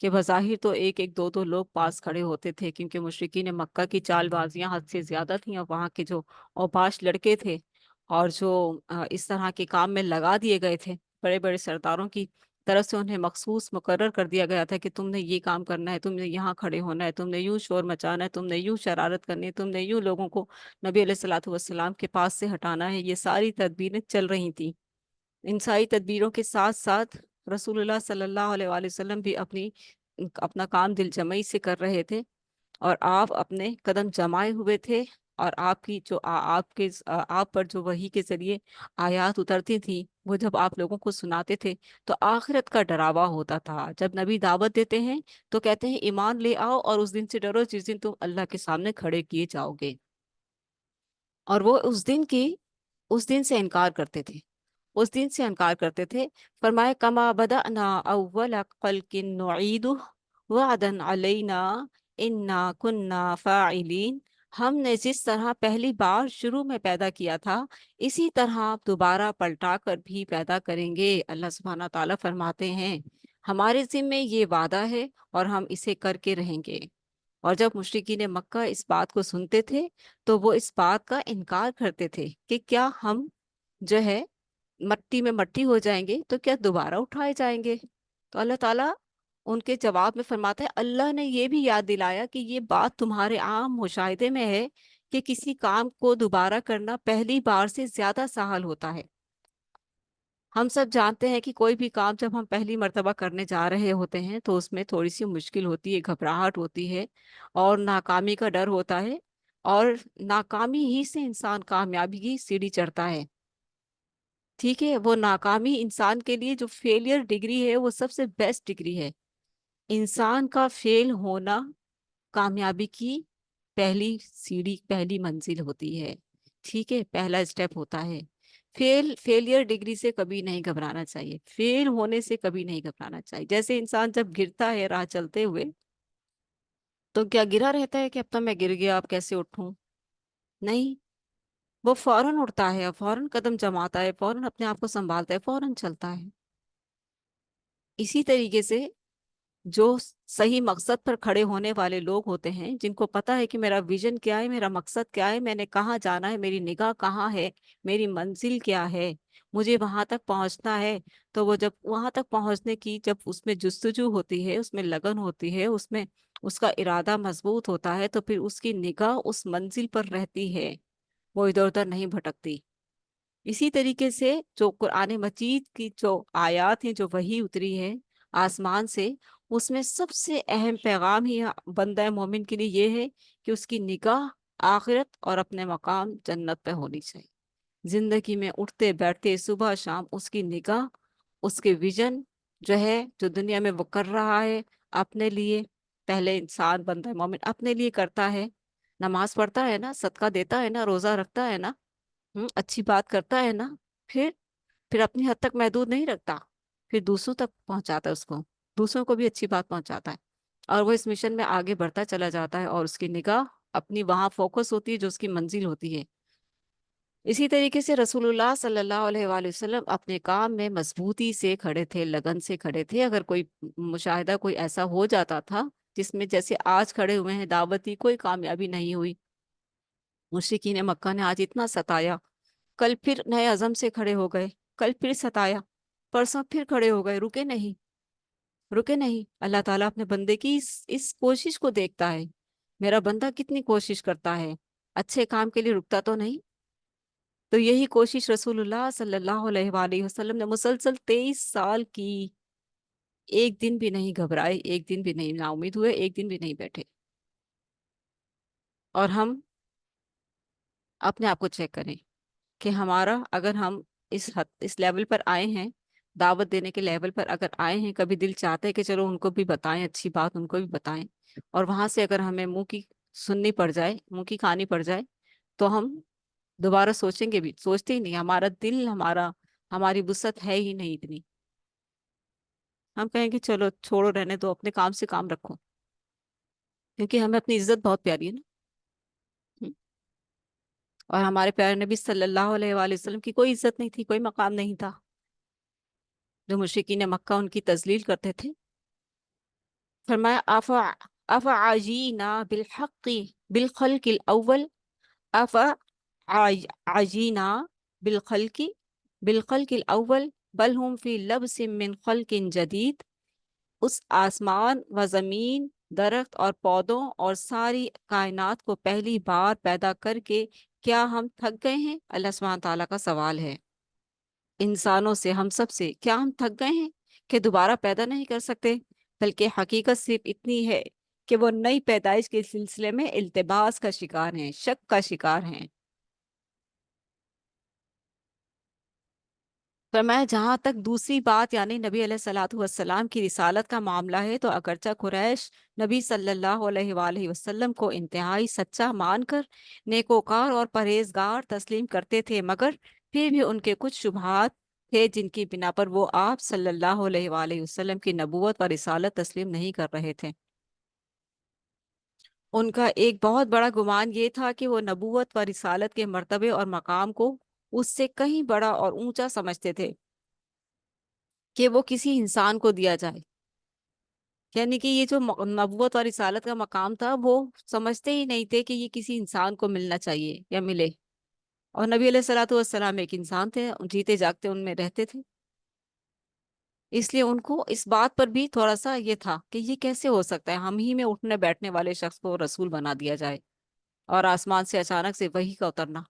کہ بظاہر تو ایک ایک دو دو لوگ پاس کھڑے ہوتے تھے، کیونکہ مشرکین مکہ کی چال بازیاں حد سے زیادہ تھیں، اور وہاں کے جو اوباش لڑکے تھے اور جو اس طرح کے کام میں لگا دیے گئے تھے، بڑے بڑے سرداروں کی طرف سے انہیں مخصوص مقرر کر دیا گیا تھا کہ تم نے یہ کام کرنا ہے، تم نے یہاں کھڑے ہونا ہے، تم نے یوں شور مچانا ہے، تم نے یوں شرارت کرنی ہے، تم نے یوں لوگوں کو نبی علیہ الصلوۃ والسلام کے پاس سے ہٹانا ہے۔ یہ ساری تدبیریں چل رہی تھیں۔ ان ساری تدبیروں کے ساتھ ساتھ رسول اللہ صلی اللہ علیہ وآلہ وسلم بھی اپنا کام دل جمعی سے کر رہے تھے، اور آپ اپنے قدم جمائے ہوئے تھے، اور آپ کی جو آپ پر جو وحی کے ذریعے آیات اترتی تھی، وہ جب آپ لوگوں کو سناتے تھے تو آخرت کا ڈراوا ہوتا تھا۔ جب نبی دعوت دیتے ہیں تو کہتے ہیں ایمان لے آؤ اور اس دن سے ڈرو جس دن تم اللہ کے سامنے کھڑے کیے جاؤ گے، اور وہ اس دن سے انکار کرتے تھے، اس دن سے انکار کرتے تھے۔ فرمائے کما بدأنا اول خلق نعید وعدا علینا انا کننا فاعلین، ہم نے جس طرح پہلی بار شروع میں پیدا کیا تھا اسی طرح آپ دوبارہ پلٹا کر بھی پیدا کریں گے۔ اللہ سبحانہ تعالیٰ فرماتے ہیں ہمارے ذمے یہ وعدہ ہے اور ہم اسے کر کے رہیں گے۔ اور جب مشرکین مکہ اس بات کو سنتے تھے تو وہ اس بات کا انکار کرتے تھے کہ کیا ہم جو ہے مٹی میں مٹی ہو جائیں گے تو کیا دوبارہ اٹھائے جائیں گے؟ تو اللہ تعالیٰ ان کے جواب میں فرماتا ہے اللہ نے یہ بھی یاد دلایا کہ یہ بات تمہارے عام مشاہدے میں ہے کہ کسی کام کو دوبارہ کرنا پہلی بار سے زیادہ سہل ہوتا ہے۔ ہم سب جانتے ہیں کہ کوئی بھی کام جب ہم پہلی مرتبہ کرنے جا رہے ہوتے ہیں تو اس میں تھوڑی سی مشکل ہوتی ہے، گھبراہٹ ہوتی ہے، اور ناکامی کا ڈر ہوتا ہے، اور ناکامی ہی سے انسان کامیابی کی سیڑھی چڑھتا ہے۔ ٹھیک ہے، وہ ناکامی انسان کے لیے جو فیلئر ڈگری ہے وہ سب سے بیسٹ ڈگری ہے۔ انسان کا فیل ہونا کامیابی کی پہلی سیڑھی، پہلی منزل ہوتی ہے۔ ٹھیک ہے، پہلا اسٹیپ ہوتا ہے۔ فیلئر ڈگری سے کبھی نہیں گھبرانا چاہیے، فیل ہونے سے کبھی نہیں گھبرانا چاہیے۔ جیسے انسان جب گرتا ہے راہ چلتے ہوئے تو کیا گرا رہتا ہے کہ اب تو میں گر گیا اب کیسے اٹھوں؟ نہیں، وہ فوراً اٹھتا ہے، فوراً قدم جماتا ہے، فوراً اپنے آپ کو سنبھالتا ہے، فوراً چلتا ہے۔ اسی طریقے سے جو صحیح مقصد پر کھڑے ہونے والے لوگ ہوتے ہیں، جن کو پتا ہے کہ میرا ویژن کیا ہے، میرا مقصد کیا ہے، میں نے کہاں جانا ہے، میری نگاہ کہاں ہے، میری منزل کیا ہے، مجھے وہاں تک پہنچنا ہے، تو وہ جب وہاں تک پہنچنے کی جب اس میں جستجو ہوتی ہے، اس میں لگن ہوتی ہے، اس میں اس کا ارادہ مضبوط ہوتا ہے، تو پھر اس کی نگاہ اس منزل پر رہتی ہے، وہ ادھر ادھر نہیں بھٹکتی۔ اسی طریقے سے جو قرآن مجید کی جو آیات ہیں، جو وحی اتری ہے آسمان سے، اس میں سب سے اہم پیغام ہی بندہ مومن کے لیے یہ ہے کہ اس کی نگاہ آخرت اور اپنے مقام جنت پہ ہونی چاہیے۔ زندگی میں اٹھتے بیٹھتے صبح شام اس کی نگاہ، اس کے ویژن جو ہے جو دنیا میں وہ کر رہا ہے اپنے لیے، پہلے انسان بندہ مومن اپنے لیے کرتا ہے، نماز پڑھتا ہے نا، صدقہ دیتا ہے نا، روزہ رکھتا ہے نا، اچھی بات کرتا ہے نا، پھر پھر اپنی حد تک محدود نہیں رکھتا، پھر دوسروں تک پہنچاتا ہے، اس کو دوسروں کو بھی اچھی بات پہنچاتا ہے، اور وہ اس مشن میں آگے بڑھتا چلا جاتا ہے، اور اس کی نگاہ اپنی وہاں فوکس ہوتی ہے جو اس کی منزل ہوتی ہے۔ اسی طریقے سے رسول اللہ صلی اللہ علیہ وآلہ وسلم اپنے کام میں مضبوطی سے کھڑے تھے، لگن سے کھڑے تھے۔ اگر کوئی مشاہدہ کوئی ایسا ہو جاتا تھا جس میں جیسے آج کھڑے ہوئے ہیں دعوتی کوئی کامیابی نہیں ہوئی، مشرکین مکہ نے آج اتنا ستایا، کل پھر نئے عزم سے کھڑے ہو گئے، کل پھر ستایا، پرسوں پھر کھڑے ہو گئے، رکے نہیں، رکے نہیں۔ اللہ تعالیٰ اپنے بندے کی اس کوشش کو دیکھتا ہے، میرا بندہ کتنی کوشش کرتا ہے، اچھے کام کے لیے رکتا تو نہیں۔ تو یہی کوشش رسول اللہ صلی اللہ علیہ وآلہ وسلم نے مسلسل 23 سال کی، ایک دن بھی نہیں گھبرائے، ایک دن بھی نہیں نا امید ہوئے، ایک دن بھی نہیں بیٹھے۔ اور ہم اپنے آپ کو چیک کریں کہ ہمارا، اگر ہم اس لیول پر آئے ہیں، دعوت دینے کے لیول پر اگر آئے ہیں، کبھی دل چاہتا ہے کہ چلو ان کو بھی بتائیں اچھی بات، ان کو بھی بتائیں، اور وہاں سے اگر ہمیں منہ کی سننی پڑ جائے، منہ کی کھانی پڑ جائے، تو ہم دوبارہ سوچیں گے بھی، سوچتے ہی نہیں، ہمارا دل، ہماری وسعت ہے ہی نہیں اتنی، ہم کہیں گے چلو چھوڑو رہنے دو، اپنے کام سے کام رکھو، کیونکہ ہمیں اپنی عزت بہت پیاری ہے نا۔ اور ہمارے پیارے نبی صلی اللہ علیہ وآلہ وسلم کی کوئی عزت نہیں تھی، کوئی مقام نہیں تھا، جو مشرکین مکہ ان کی تذلیل کرتے تھے، فرمایا افعجینا بالحق بالخلق الاول، افعجینا بالخلق بالخلق الاول بل هم فی لبس من خلق جدید، اس آسمان و زمین، درخت اور پودوں اور ساری کائنات کو پہلی بار پیدا کر کے کیا ہم تھک گئے ہیں؟ اللہ سبحانہ تعالیٰ کا سوال ہے انسانوں سے، ہم سب سے، کیا ہم تھک گئے ہیں کہ دوبارہ پیدا نہیں کر سکتے؟ بلکہ حقیقت صرف اتنی ہے کہ وہ نئی پیدائش کے سلسلے میں التباس کا شکار ہیں، شک کا شکار ہیں۔ فرمایا جہاں تک دوسری بات یعنی نبی علیہ الصلوۃ والسلام کی رسالت کا معاملہ ہے تو اگرچہ قریش نبی صلی اللہ علیہ وآلہ وسلم کو انتہائی سچا مان کر نیکوکار اور پرہیزگار تسلیم کرتے تھے، مگر پھر بھی ان کے کچھ شبہات تھے جن کی بنا پر وہ آپ صلی اللہ علیہ وآلہ وسلم کی نبوت و رسالت تسلیم نہیں کر رہے تھے۔ ان کا ایک بہت بڑا گمان یہ تھا کہ وہ نبوت و رسالت کے مرتبے اور مقام کو اس سے کہیں بڑا اور اونچا سمجھتے تھے کہ وہ کسی انسان کو دیا جائے، یعنی کہ یہ جو نبوت اور رسالت کا مقام تھا وہ سمجھتے ہی نہیں تھے کہ یہ کسی انسان کو ملنا چاہیے یا ملے، اور نبی علیہ الصلوۃ والسلام ایک انسان تھے، جیتے جاگتے ان میں رہتے تھے، اس لیے ان کو اس بات پر بھی تھوڑا سا یہ تھا کہ یہ کیسے ہو سکتا ہے ہم ہی میں اٹھنے بیٹھنے والے شخص کو رسول بنا دیا جائے اور آسمان سے اچانک سے وحی کا اترنا۔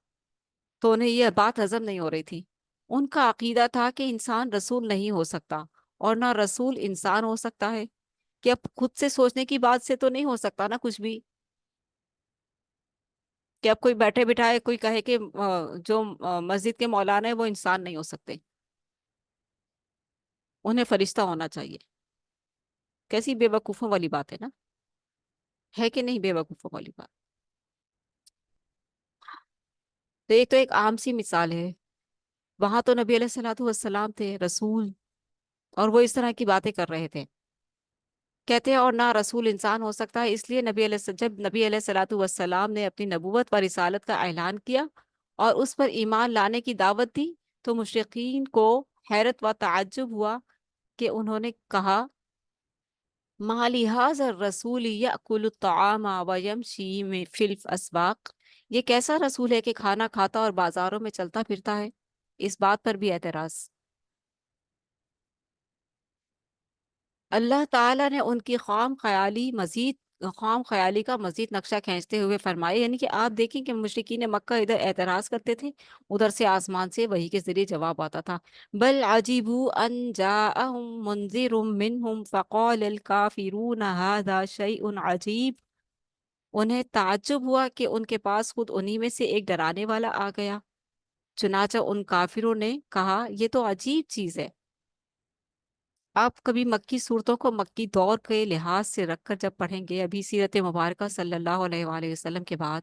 تو انہیں یہ بات ہضم نہیں ہو رہی تھی۔ ان کا عقیدہ تھا کہ انسان رسول نہیں ہو سکتا اور نہ رسول انسان ہو سکتا ہے، کہ اب خود سے سوچنے کی بات سے تو نہیں ہو سکتا نا کچھ بھی، کہ اب کوئی بیٹھے بٹھائے کوئی کہے کہ جو مسجد کے مولانا ہے وہ انسان نہیں ہو سکتے، انہیں فرشتہ ہونا چاہیے۔ کیسی بے وقوفوں والی بات ہے نا، ہے کہ نہیں بے وقوفوں والی بات؟ تو ایک عام سی مثال ہے، وہاں تو نبی علیہ الصلوۃ والسلام تھے رسول، اور وہ اس طرح کی باتیں کر رہے تھے، کہتے ہیں اور نہ رسول انسان ہو سکتا ہے۔ اس لیے جب نبی علیہ الصلوۃ والسلام نے اپنی نبوت و رسالت کا اعلان کیا اور اس پر ایمان لانے کی دعوت دی تو مشرکین کو حیرت و تعجب ہوا کہ انہوں نے کہا ما لهذا الرسول یأکل الطعام ویمشی فی الاسواق، یہ کیسا رسول ہے کہ کھانا کھاتا اور بازاروں میں چلتا پھرتا ہے؟ اس بات پر بھی اعتراض۔ اللہ تعالیٰ نے ان کی خام خیالی کا مزید نقشہ کھینچتے ہوئے فرمایا، یعنی کہ آپ دیکھیں کہ مشرکین مکہ ادھر اعتراض کرتے تھے، ادھر سے آسمان سے وحی کے ذریعے جواب آتا تھا۔ بل عجیبوا ان جاءہم منذر منہم فقال الکافرون ھذا شیء عجیب، انہیں تعجب ہوا کہ ان کے پاس خود انہی میں سے ایک ڈرانے والا آ گیا، چنانچہ ان کافروں نے کہا یہ تو عجیب چیز ہے۔ آپ کبھی مکی صورتوں کو مکی دور کے لحاظ سے رکھ کر جب پڑھیں گے، ابھی سیرت مبارکہ صلی اللہ علیہ وآلہ وسلم کے بعد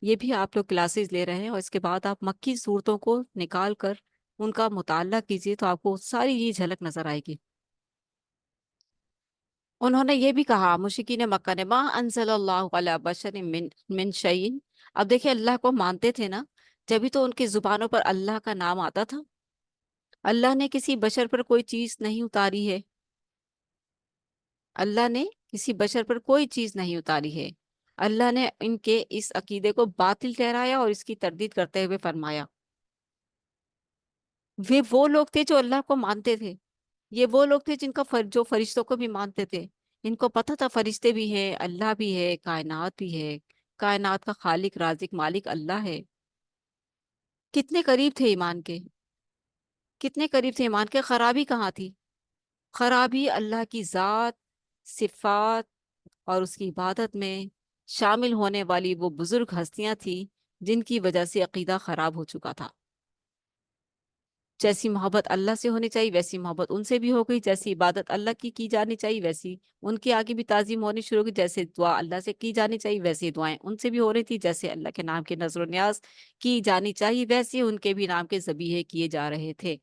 یہ بھی آپ لوگ کلاسز لے رہے ہیں، اور اس کے بعد آپ مکی صورتوں کو نکال کر ان کا مطالعہ کیجئے تو آپ کو ساری یہ جھلک نظر آئے گی۔ انہوں نے یہ بھی کہا مشرکین مکہ نے ما انزل اللہ علی بشر من شیء، اب دیکھیں اللہ کو مانتے تھے نا، جبھی تو ان کی زبانوں پر اللہ کا نام آتا تھا۔ اللہ نے کسی بشر پر کوئی چیز نہیں اتاری ہے، اللہ نے کسی بشر پر کوئی چیز نہیں اتاری ہے۔ اللہ نے ان کے اس عقیدے کو باطل ٹھہرایا اور اس کی تردید کرتے ہوئے فرمایا وہ لوگ تھے جو اللہ کو مانتے تھے، یہ وہ لوگ تھے جن کا جو فرشتوں کو بھی مانتے تھے، ان کو پتہ تھا فرشتے بھی ہیں، اللہ بھی ہے، کائنات بھی ہے، کائنات کا خالق رازق مالک اللہ ہے۔ کتنے قریب تھے ایمان کے، کتنے قریب تھے ایمان کے، خرابی کہاں تھی؟ خرابی اللہ کی ذات، صفات اور اس کی عبادت میں شامل ہونے والی وہ بزرگ ہستیاں تھیں جن کی وجہ سے عقیدہ خراب ہو چکا تھا۔ جیسی محبت اللہ سے ہونی چاہیے ویسی محبت ان سے بھی ہو گئی، جیسی عبادت اللہ کی جانی چاہیے ویسی ان کے آگے بھی تعظیم ہونی شروع ہو گئی، جیسے دعا اللہ سے کی جانی چاہیے ویسی دعائیں ان سے بھی ہو رہی تھی، جیسے اللہ کے نام کے نذر و نیاز کی جانی چاہیے ویسے ان کے بھی نام کے ذبیحے کیے جا رہے تھے۔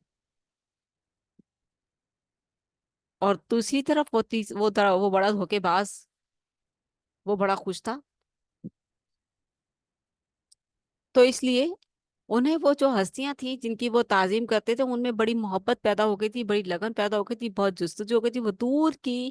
اور دوسری طرف وہ بڑا دھوکے باز، وہ بڑا خوش تھا، تو اس لیے انہیں وہ جو ہستیاں تھیں جن کی وہ تعظیم کرتے تھے ان میں بڑی محبت پیدا ہو گئی تھی، بڑی لگن پیدا ہو گئی تھی، بہت جستجو ہو گئی تھی، وہ دور کی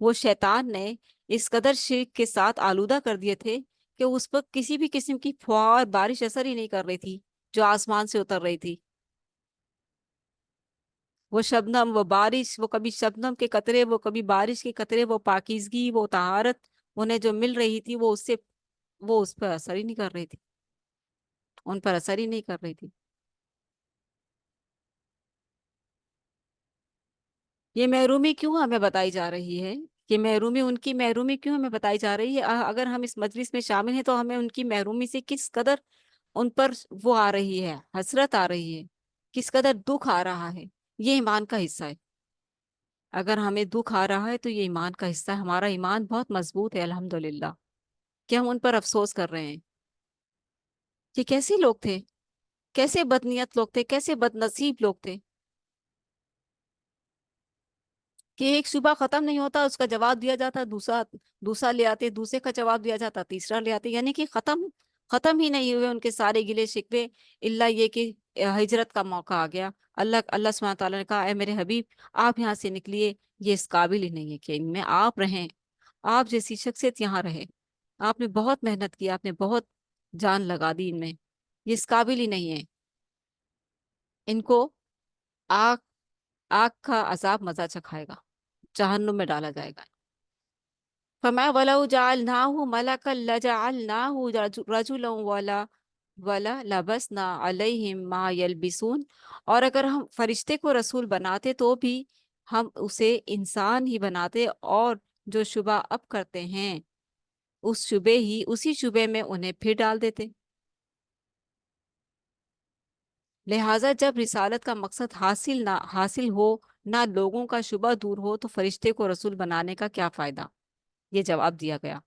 وہ شیطان نے اس قدر شرک کے ساتھ آلودہ کر دیے تھے کہ اس پر کسی بھی قسم کی فوار بارش اثر ہی نہیں کر رہی تھی جو آسمان سے اتر رہی تھی۔ وہ شبنم، وہ بارش، وہ کبھی شبنم کے قطرے، وہ کبھی بارش کے قطرے، وہ پاکیزگی، وہ طہارت انہیں جو مل رہی تھی وہ اس سے، وہ اس پر اثر ہی نہیں کر رہی تھی، ان پر اثر ہی نہیں کر رہی تھی۔ یہ محرومی کیوں ہمیں بتائی جا رہی ہے؟ کہ محرومی، ان کی محرومی کیوں ہمیں بتائی جا رہی ہے؟ اگر ہم اس مجلس میں شامل ہیں تو ہمیں ان کی محرومی سے کس قدر ان پر وہ آ رہی ہے، حسرت آ رہی ہے، کس قدر دکھ آ رہا ہے، یہ ایمان کا حصہ ہے۔ اگر ہمیں دکھ آ رہا ہے تو یہ ایمان کا حصہ ہے، ہمارا ایمان بہت مضبوط ہے الحمدللہ، کہ ہم ان پر افسوس کر رہے ہیں۔ یہ کیسے لوگ تھے، کیسے بدنیت لوگ تھے، کیسے بد نصیب لوگ تھے کہ ایک صبح ختم نہیں ہوتا اس کا جواب دیا جاتا، دوسرا دوسرا لے آتے، دوسرے کا جواب دیا جاتا، تیسرا لے آتے، یعنی کہ ختم ہی نہیں ہوئے ان کے سارے گلے شکوے، الا یہ کہ ہجرت کا موقع آ گیا۔ اللہ سبحانہ تعالیٰ نے کہا اے میرے حبیب آپ یہاں سے نکلیے، یہ اس قابل ہی نہیں ہے کہ ان میں آپ رہیں، آپ جیسی شخصیت یہاں رہے، آپ نے بہت محنت کی، آپ نے بہت جان لگا دی ان میں، یہ اس قابل ہی نہیں ہے، ان کو آگ آگ کا عذاب مزہ چکھائے گا، جہنم میں ڈالا جائے گا۔ فرمایا وَلَوْ جَعَلْنَاهُ مَلَكًا لَجَعَلْنَاهُ رَجُلًا وَلَا لَبَسْنَا عَلَيْهِمْ مَا يَلْبِسُونَ، اور اگر ہم فرشتے کو رسول بناتے تو بھی ہم اسے انسان ہی بناتے، اور جو شبہ اب کرتے ہیں اسی شبے میں انہیں پھر ڈال دیتے۔ لہٰذا جب رسالت کا مقصد حاصل ہو، نہ لوگوں کا شبہ دور ہو، تو فرشتے کو رسول بنانے کا کیا فائدہ؟ یہ جواب دیا گیا۔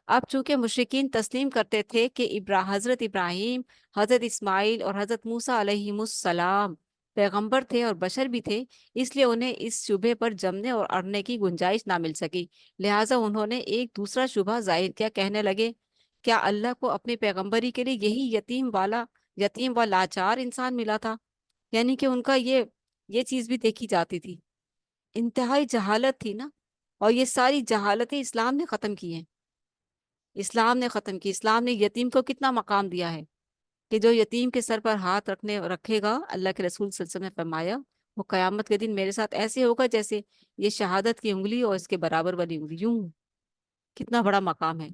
اب چونکہ مشرکین تسلیم کرتے تھے کہ حضرت ابراہیم، حضرت اسماعیل اور حضرت موسیٰ علیہ السلام پیغمبر تھے اور بشر بھی تھے، اس لیے انہیں اس شبہ پر جمنے اور اڑنے کی گنجائش نہ مل سکی، لہٰذا انہوں نے ایک دوسرا شبہ ظاہر کیا، کہنے لگے کیا اللہ کو اپنی پیغمبری کے لیے یہی یتیم و لاچار انسان ملا تھا؟ یعنی کہ ان کا یہ چیز بھی دیکھی جاتی تھی، انتہائی جہالت تھی نا، اور یہ ساری جہالتیں اسلام نے ختم کی ہیں، اسلام نے ختم کی۔ اسلام نے یتیم کو کتنا مقام دیا ہے کہ جو یتیم کے سر پر ہاتھ رکھے گا، اللہ کے رسول صلی اللہ علیہ وسلم نے فرمایا وہ قیامت کے دن میرے ساتھ ایسے ہوگا جیسے یہ شہادت کی انگلی اور اس کے برابر والی انگلی، یوں، کتنا بڑا مقام ہے۔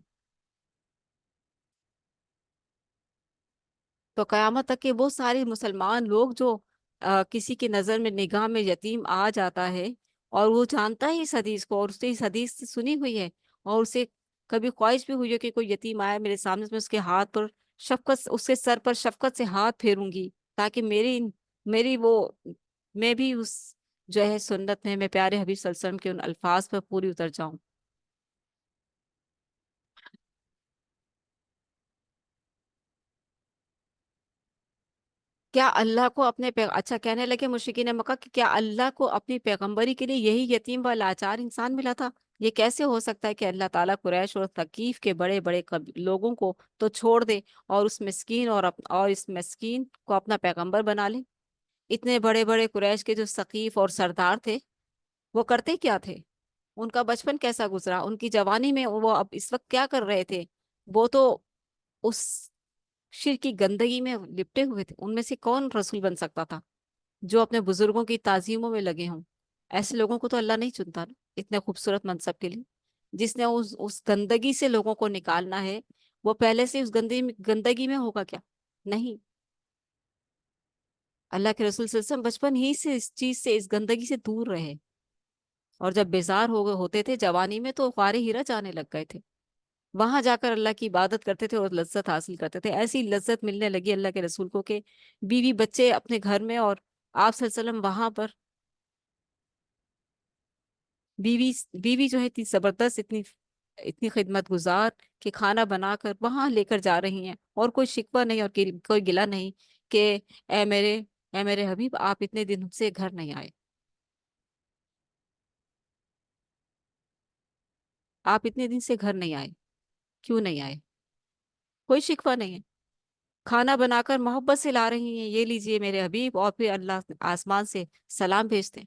تو قیامت تک کے وہ سارے مسلمان لوگ جو کسی کی نظر میں نگاہ میں یتیم آ جاتا ہے، اور وہ جانتا ہے اس حدیث کو، اور اس نے اس حدیث سے سنی ہوئی ہے، اور اسے کبھی خواہش بھی ہوئی ہے کہ کوئی یتیم آیا میرے سامنے، میں اس کے ہاتھ پر اس کے سر پر شفقت سے ہاتھ پھیروں گی، تاکہ میری وہ میں بھی اس جو ہے سنت میں پیارے حبیب صلی اللہ علیہ وسلم کے ان الفاظ پر پوری اتر جاؤں۔ کیا اللہ کو اچھا کہنے لگے مشرکین مکہ کہ کیا اللہ کو اپنی پیغمبری کے لیے یہی یتیم و لاچار انسان ملا تھا؟ یہ کیسے ہو سکتا ہے کہ اللہ تعالیٰ قریش اور ثقیف کے بڑے بڑے لوگوں کو تو چھوڑ دے، اور اس مسکین کو اپنا پیغمبر بنا لے؟ اتنے بڑے بڑے قریش کے جو ثقیف اور سردار تھے، وہ کرتے کیا تھے؟ ان کا بچپن کیسا گزرا؟ ان کی جوانی میں وہ اب اس وقت کیا کر رہے تھے؟ وہ تو اس شرک کی گندگی میں لپٹے ہوئے تھے۔ ان میں سے کون رسول بن سکتا تھا جو اپنے بزرگوں کی تعظیموں میں لگے ہوں؟ ایسے لوگوں کو تو اللہ نہیں چنتا نا اتنے خوبصورت منصب کے لیے۔ جس نے اس گندگی سے لوگوں کو نکالنا ہے، وہ پہلے سے اس گندگی میں ہوگا کیا؟ نہیں۔ اللہ کے رسول صلی اللہ علیہ وسلم بچپن ہی سے اس چیز سے، اس گندگی سے دور رہے، اور جب بیزار ہوتے تھے جوانی میں تو غار ہیرا جانے لگ گئے تھے، وہاں جا کر اللہ کی عبادت کرتے تھے اور لذت حاصل کرتے تھے۔ ایسی لذت ملنے لگی اللہ کے رسول کو کہ بیوی بچے اپنے گھر میں، اور آپ صلی اللہ علیہ وسلم وہاں پر بیوی بیوی جو ہے اتنی زبردست، اتنی اتنی خدمت گزار کہ کھانا بنا کر وہاں لے کر جا رہی ہیں، اور کوئی شکوہ نہیں اور کوئی گلہ نہیں کہ اے میرے اے میرے حبیب آپ اتنے دن سے گھر نہیں آئے، آپ اتنے دن سے گھر نہیں آئے، کیوں نہیں آئے؟ کوئی شکوہ نہیں ہے، کھانا بنا کر محبت سے لا رہی ہیں، یہ لیجئے میرے حبیب، اور پھر اللہ آسمان سے سلام بھیجتے ہیں۔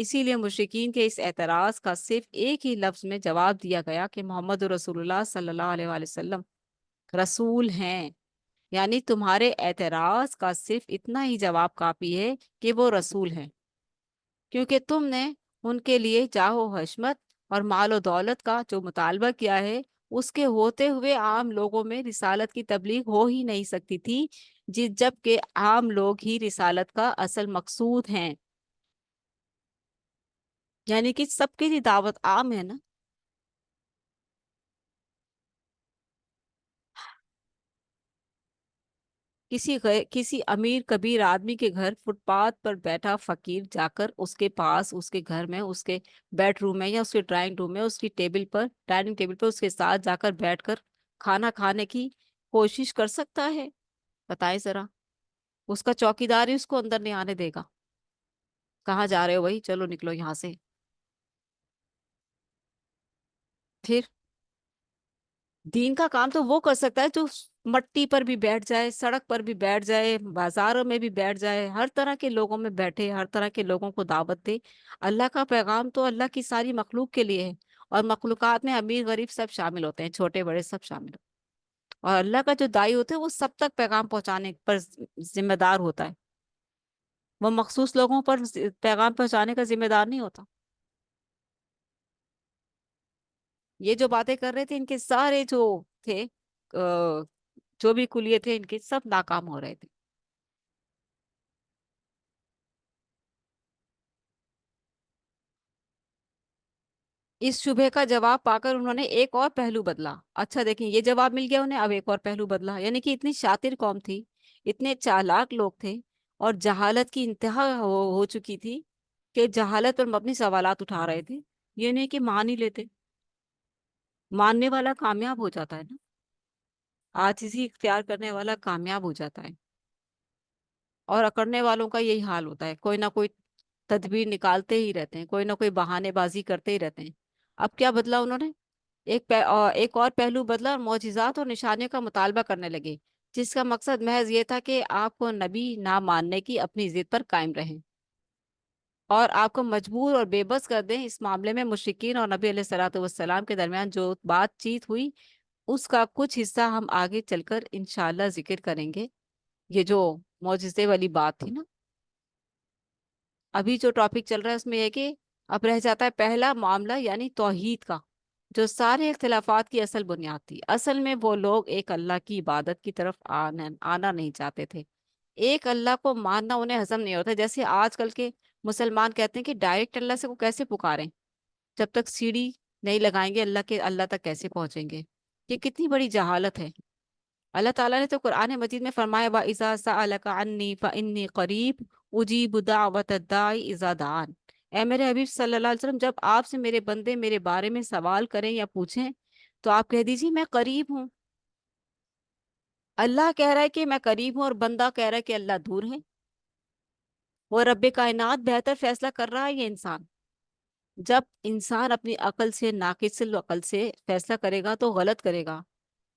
اسی لیے مشرکین کے اس اعتراض کا صرف ایک ہی لفظ میں جواب دیا گیا کہ محمد رسول اللہ صلی اللہ علیہ وآلہ وسلم رسول ہیں، یعنی تمہارے اعتراض کا صرف اتنا ہی جواب کافی ہے کہ وہ رسول ہیں، کیونکہ تم نے ان کے لیے جاہ و حشمت اور مال و دولت کا جو مطالبہ کیا ہے، اس کے ہوتے ہوئے عام لوگوں میں رسالت کی تبلیغ ہو ہی نہیں سکتی تھی، جب کہ عام لوگ ہی رسالت کا اصل مقصود ہیں، یعنی کہ سب کے لیے دعوت عام ہے نا۔ کسی امیر کبیر آدمی کے گھر فٹ پاتھ پر بیٹھا فقیر جا کر اس کے پاس، اس کے گھر میں، اس کے بیڈ روم میں یا اس کے ڈرائنگ روم میں، اس کی ٹیبل پر، ڈائننگ ٹیبل پر اس کے ساتھ جا کر بیٹھ کر کھانا کھانے کی کوشش کر سکتا ہے؟ بتائیں ذرا، اس کا چوکیدار ہی اس کو اندر نہیں آنے دے گا، کہاں جا رہے ہو بھائی، چلو نکلو یہاں سے۔ پھر دین کا کام تو وہ کر سکتا ہے جو مٹی پر بھی بیٹھ جائے، سڑک پر بھی بیٹھ جائے، بازاروں میں بھی بیٹھ جائے، ہر طرح کے لوگوں میں بیٹھے، ہر طرح کے لوگوں کو دعوت دے۔ اللہ کا پیغام تو اللہ کی ساری مخلوق کے لیے ہے، اور مخلوقات میں امیر غریب سب شامل ہوتے ہیں، چھوٹے بڑے سب شامل ہوتے ہیں، اور اللہ کا جو دائی ہوتا ہے وہ سب تک پیغام پہنچانے پر ذمہ دار ہوتا ہے، وہ مخصوص لوگوں پر پیغام پہنچانے کا ذمہ دار نہیں ہوتا۔ یہ جو باتیں کر رہے تھے ان کے سارے جو تھے، جو بھی کلیے تھے ان کے، سب ناکام ہو رہے تھے۔ اس شبہ کا جواب پا کر انہوں نے ایک اور پہلو بدلا۔ اچھا دیکھیں، یہ جواب مل گیا انہیں، اب ایک اور پہلو بدلا، یعنی کہ اتنی شاطر قوم تھی، اتنے چالاک لوگ تھے، اور جہالت کی انتہا ہو چکی تھی کہ جہالت پر مبنی سوالات اٹھا رہے تھے، یہ نہیں کہ مان ہی لیتے۔ ماننے والا کامیاب ہو جاتا ہے نا، عاجزی اختیار کرنے والا کامیاب ہو جاتا ہے، اور اکڑنے والوں کا یہی حال ہوتا ہے، کوئی نہ کوئی تدبیر نکالتے ہی رہتے ہیں، کوئی نہ کوئی بہانے بازی کرتے ہی رہتے ہیں۔ اب کیا بدلا انہوں نے؟ ایک اور پہلو بدلا، اور معجزات اور نشانیوں کا مطالبہ کرنے لگے، جس کا مقصد محض یہ تھا کہ آپ کو نبی نہ ماننے کی اپنی ضد پر قائم رہیں، اور آپ کو مجبور اور بے بس کر دیں۔ اس معاملے میں مشرکین اور نبی علیہ الصلوۃ والسلام کے درمیان جو بات چیت ہوئی، اس کا کچھ حصہ ہم آگے چل کر انشاءاللہ ذکر کریں گے۔ یہ جو معجزے والی بات تھی نا، ابھی جو ٹاپک چل رہا ہے اس میں یہ کہ اب رہ جاتا ہے پہلا معاملہ، یعنی توحید کا، جو سارے اختلافات کی اصل بنیاد تھی۔ اصل میں وہ لوگ ایک اللہ کی عبادت کی طرف آنا نہیں چاہتے تھے، ایک اللہ کو ماننا انہیں ہضم نہیں ہوتا، جیسے آج کل کے مسلمان کہتے ہیں کہ ڈائریکٹ اللہ سے کو کیسے پکاریں، جب تک سیڑھی نہیں لگائیں گے اللہ تک کیسے پہنچیں گے؟ یہ کتنی بڑی جہالت ہے۔ اللہ تعالیٰ نے تو قرآن مجید میں فرمایا، وَإِذَا سَأَلَكَ عَنِّي فَإِنِّي قَرِيبٌ أُجِيبُ دَعْوَةَ الدَّاعِ إِذَا دَعَانِ۔ اے میرے حبیب صلی اللہ علیہ وسلم، جب آپ سے میرے بندے میرے بارے میں سوال کریں یا پوچھیں تو آپ کہہ دیجیے میں قریب ہوں۔ اللہ کہہ رہا ہے کہ میں قریب ہوں، اور بندہ کہہ رہا ہے کہ اللہ دور ہے۔ وہ رب کائنات بہتر فیصلہ کر رہا ہے یہ انسان؟ جب انسان اپنی عقل سے، ناقص العقل سے فیصلہ کرے گا تو غلط کرے گا۔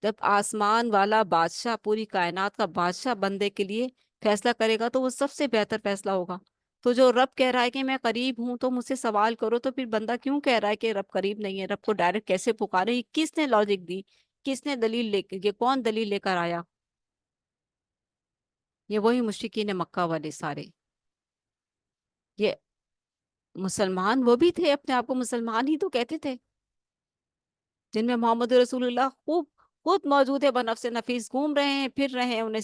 جب آسمان والا بادشاہ، پوری کائنات کا بادشاہ بندے کے لیے فیصلہ کرے گا تو وہ سب سے بہتر فیصلہ ہوگا۔ تو جو رب کہہ رہا ہے کہ میں قریب ہوں تو مجھ سے سوال کرو، تو پھر بندہ کیوں کہہ رہا ہے کہ رب قریب نہیں ہے؟ رب کو ڈائریکٹ کیسے پکارے؟ یہ کس نے لاجک دی؟ کس نے دلیل یہ کون دلیل لے کر آیا؟ یہ وہی مشرکین مکہ والے سارے، یہ مسلمان وہ بھی تھے، اپنے آپ کو مسلمان ہی تو کہتے تھے، جن میں محمد رسول اللہ خوب خود موجود ہے، بنفس نفیس گھوم رہے ہیں، پھر رہے ہیں، انہیں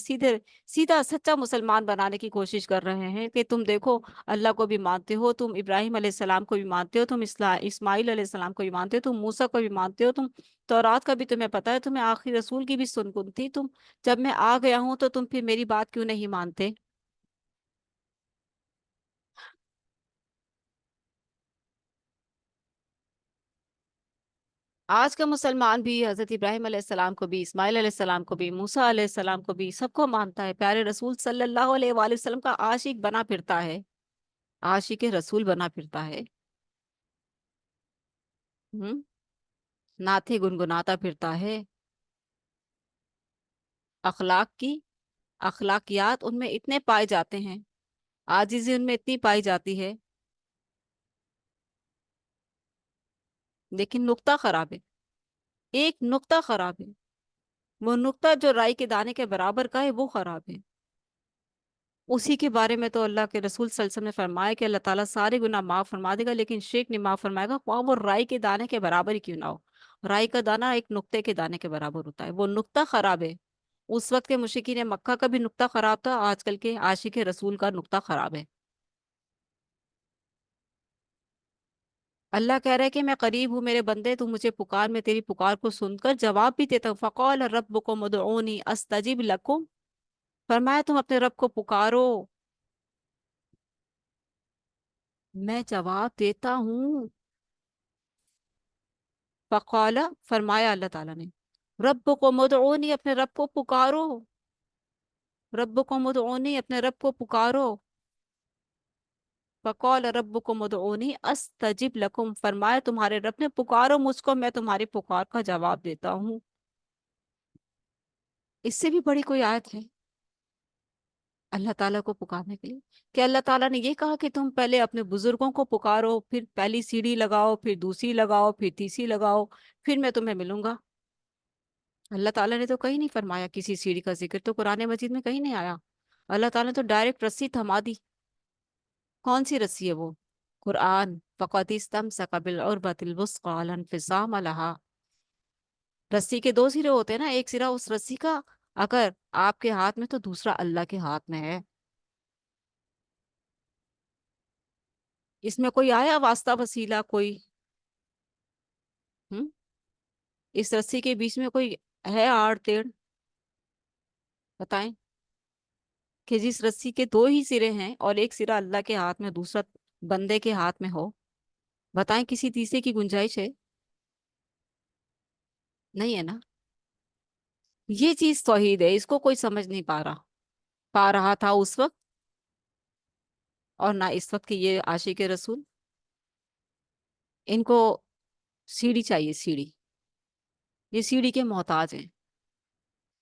سیدھا سچا مسلمان بنانے کی کوشش کر رہے ہیں کہ تم دیکھو اللہ کو بھی مانتے ہو، تم ابراہیم علیہ السلام کو بھی مانتے ہو، تم اسماعیل علیہ السلام کو بھی مانتے ہو، تم موسیٰ کو بھی مانتے ہو، تم تورات کا بھی تمہیں پتہ ہے، تمہیں آخری رسول کی بھی سن تھی، تم جب میں آ گیا ہوں تو تم پھر میری بات کیوں نہیں مانتے؟ آج کا مسلمان بھی حضرت ابراہیم علیہ السلام کو بھی، اسماعیل علیہ السلام کو بھی، موسیٰ علیہ السلام کو بھی، سب کو مانتا ہے، پیارے رسول صلی اللہ علیہ وآلہ وسلم کا عاشق بنا پھرتا ہے، عاشق رسول بنا پھرتا ہے، ہم نعتیں گنگناتا پھرتا ہے، اخلاق کی اخلاقیات ان میں اتنے پائے جاتے ہیں، عاجزی ان میں اتنی پائی جاتی ہے لیکن نقطہ خراب ہے، ایک نقطہ خراب ہے، وہ نقطہ جو رائی کے دانے کے برابر کا ہے وہ خراب ہے۔ اسی کے بارے میں تو اللہ کے رسول صلی اللہ علیہ وسلم نے فرمایا کہ اللہ تعالیٰ سارے گناہ معاف فرما دے گا، لیکن شرک نہیں معاف فرمائے گا، خواہ وہ رائی کے دانے کے برابر ہی کیوں نہ ہو۔ رائی کا دانہ ایک نقطے کے دانے کے برابر ہوتا ہے، وہ نقطہ خراب ہے۔ اس وقت کے مشرکین مکہ کا بھی نقطہ خراب تھا، آج کل کے عاشق رسول کا نقطہ خراب ہے۔ اللہ کہہ رہا ہے کہ میں قریب ہوں میرے بندے، تو مجھے پکار، میں تیری پکار کو سن کر جواب بھی دیتا ہوں۔ فقال ربکم ادعونی استجب لکم، فرمایا تم اپنے رب کو پکارو، میں جواب دیتا ہوں۔ فقال، فرمایا اللہ تعالیٰ نے، ربکم ادعونی، اپنے رب کو پکارو، ربکم ادعونی، اپنے رب کو پکارو۔ فقال ربکم ادعونی استجب لکم، فرمایا تمہارے رب نے پکارو مجھ کو، میں تمہاری پکار کا جواب دیتا ہوں۔ اس سے بھی بڑی کوئی آیت ہے اللہ تعالیٰ کو پکارنے کے لیے؟ کہ اللہ تعالیٰ نے یہ کہا کہ تم پہلے اپنے بزرگوں کو پکارو، پھر پہلی سیڑھی لگاؤ، پھر دوسری لگاؤ، پھر تیسری لگاؤ، پھر میں تمہیں ملوں گا؟ اللہ تعالیٰ نے تو کہیں نہیں فرمایا، کسی سیڑھی کا ذکر تو قرآن مجید میں کہیں نہیں آیا۔ اللہ تعالیٰ نے تو ڈائریکٹ رسی تھما دی۔ کون سی رسی ہے وہ؟ قرآن۔ فَقَدِ اسْتَمْسَكَ بِالْعُرْوَةِ الْوُثْقَىٰ لَا انفصام لَهَا۔ رسی کے دو سرے ہوتے ہیں نا، ایک سرا اس رسی کا اگر آپ کے ہاتھ میں تو دوسرا اللہ کے ہاتھ میں ہے۔ اس میں کوئی آیا واسطہ وسیلہ کوئی؟ ہم؟ اس رسی کے بیچ میں کوئی ہے آڑ تیڑ؟ بتائیں کہ جس رسی کے دو ہی سرے ہیں اور ایک سرا اللہ کے ہاتھ میں دوسرا بندے کے ہاتھ میں ہو، بتائیں کسی تیسرے کی گنجائش ہے؟ نہیں ہے نا۔ یہ چیز توحید ہے، اس کو کوئی سمجھ نہیں پا رہا تھا اس وقت، اور نہ اس وقت کے یہ عاشق رسول۔ ان کو سیڑھی چاہیے، سیڑھی، یہ سیڑھی کے محتاج ہیں،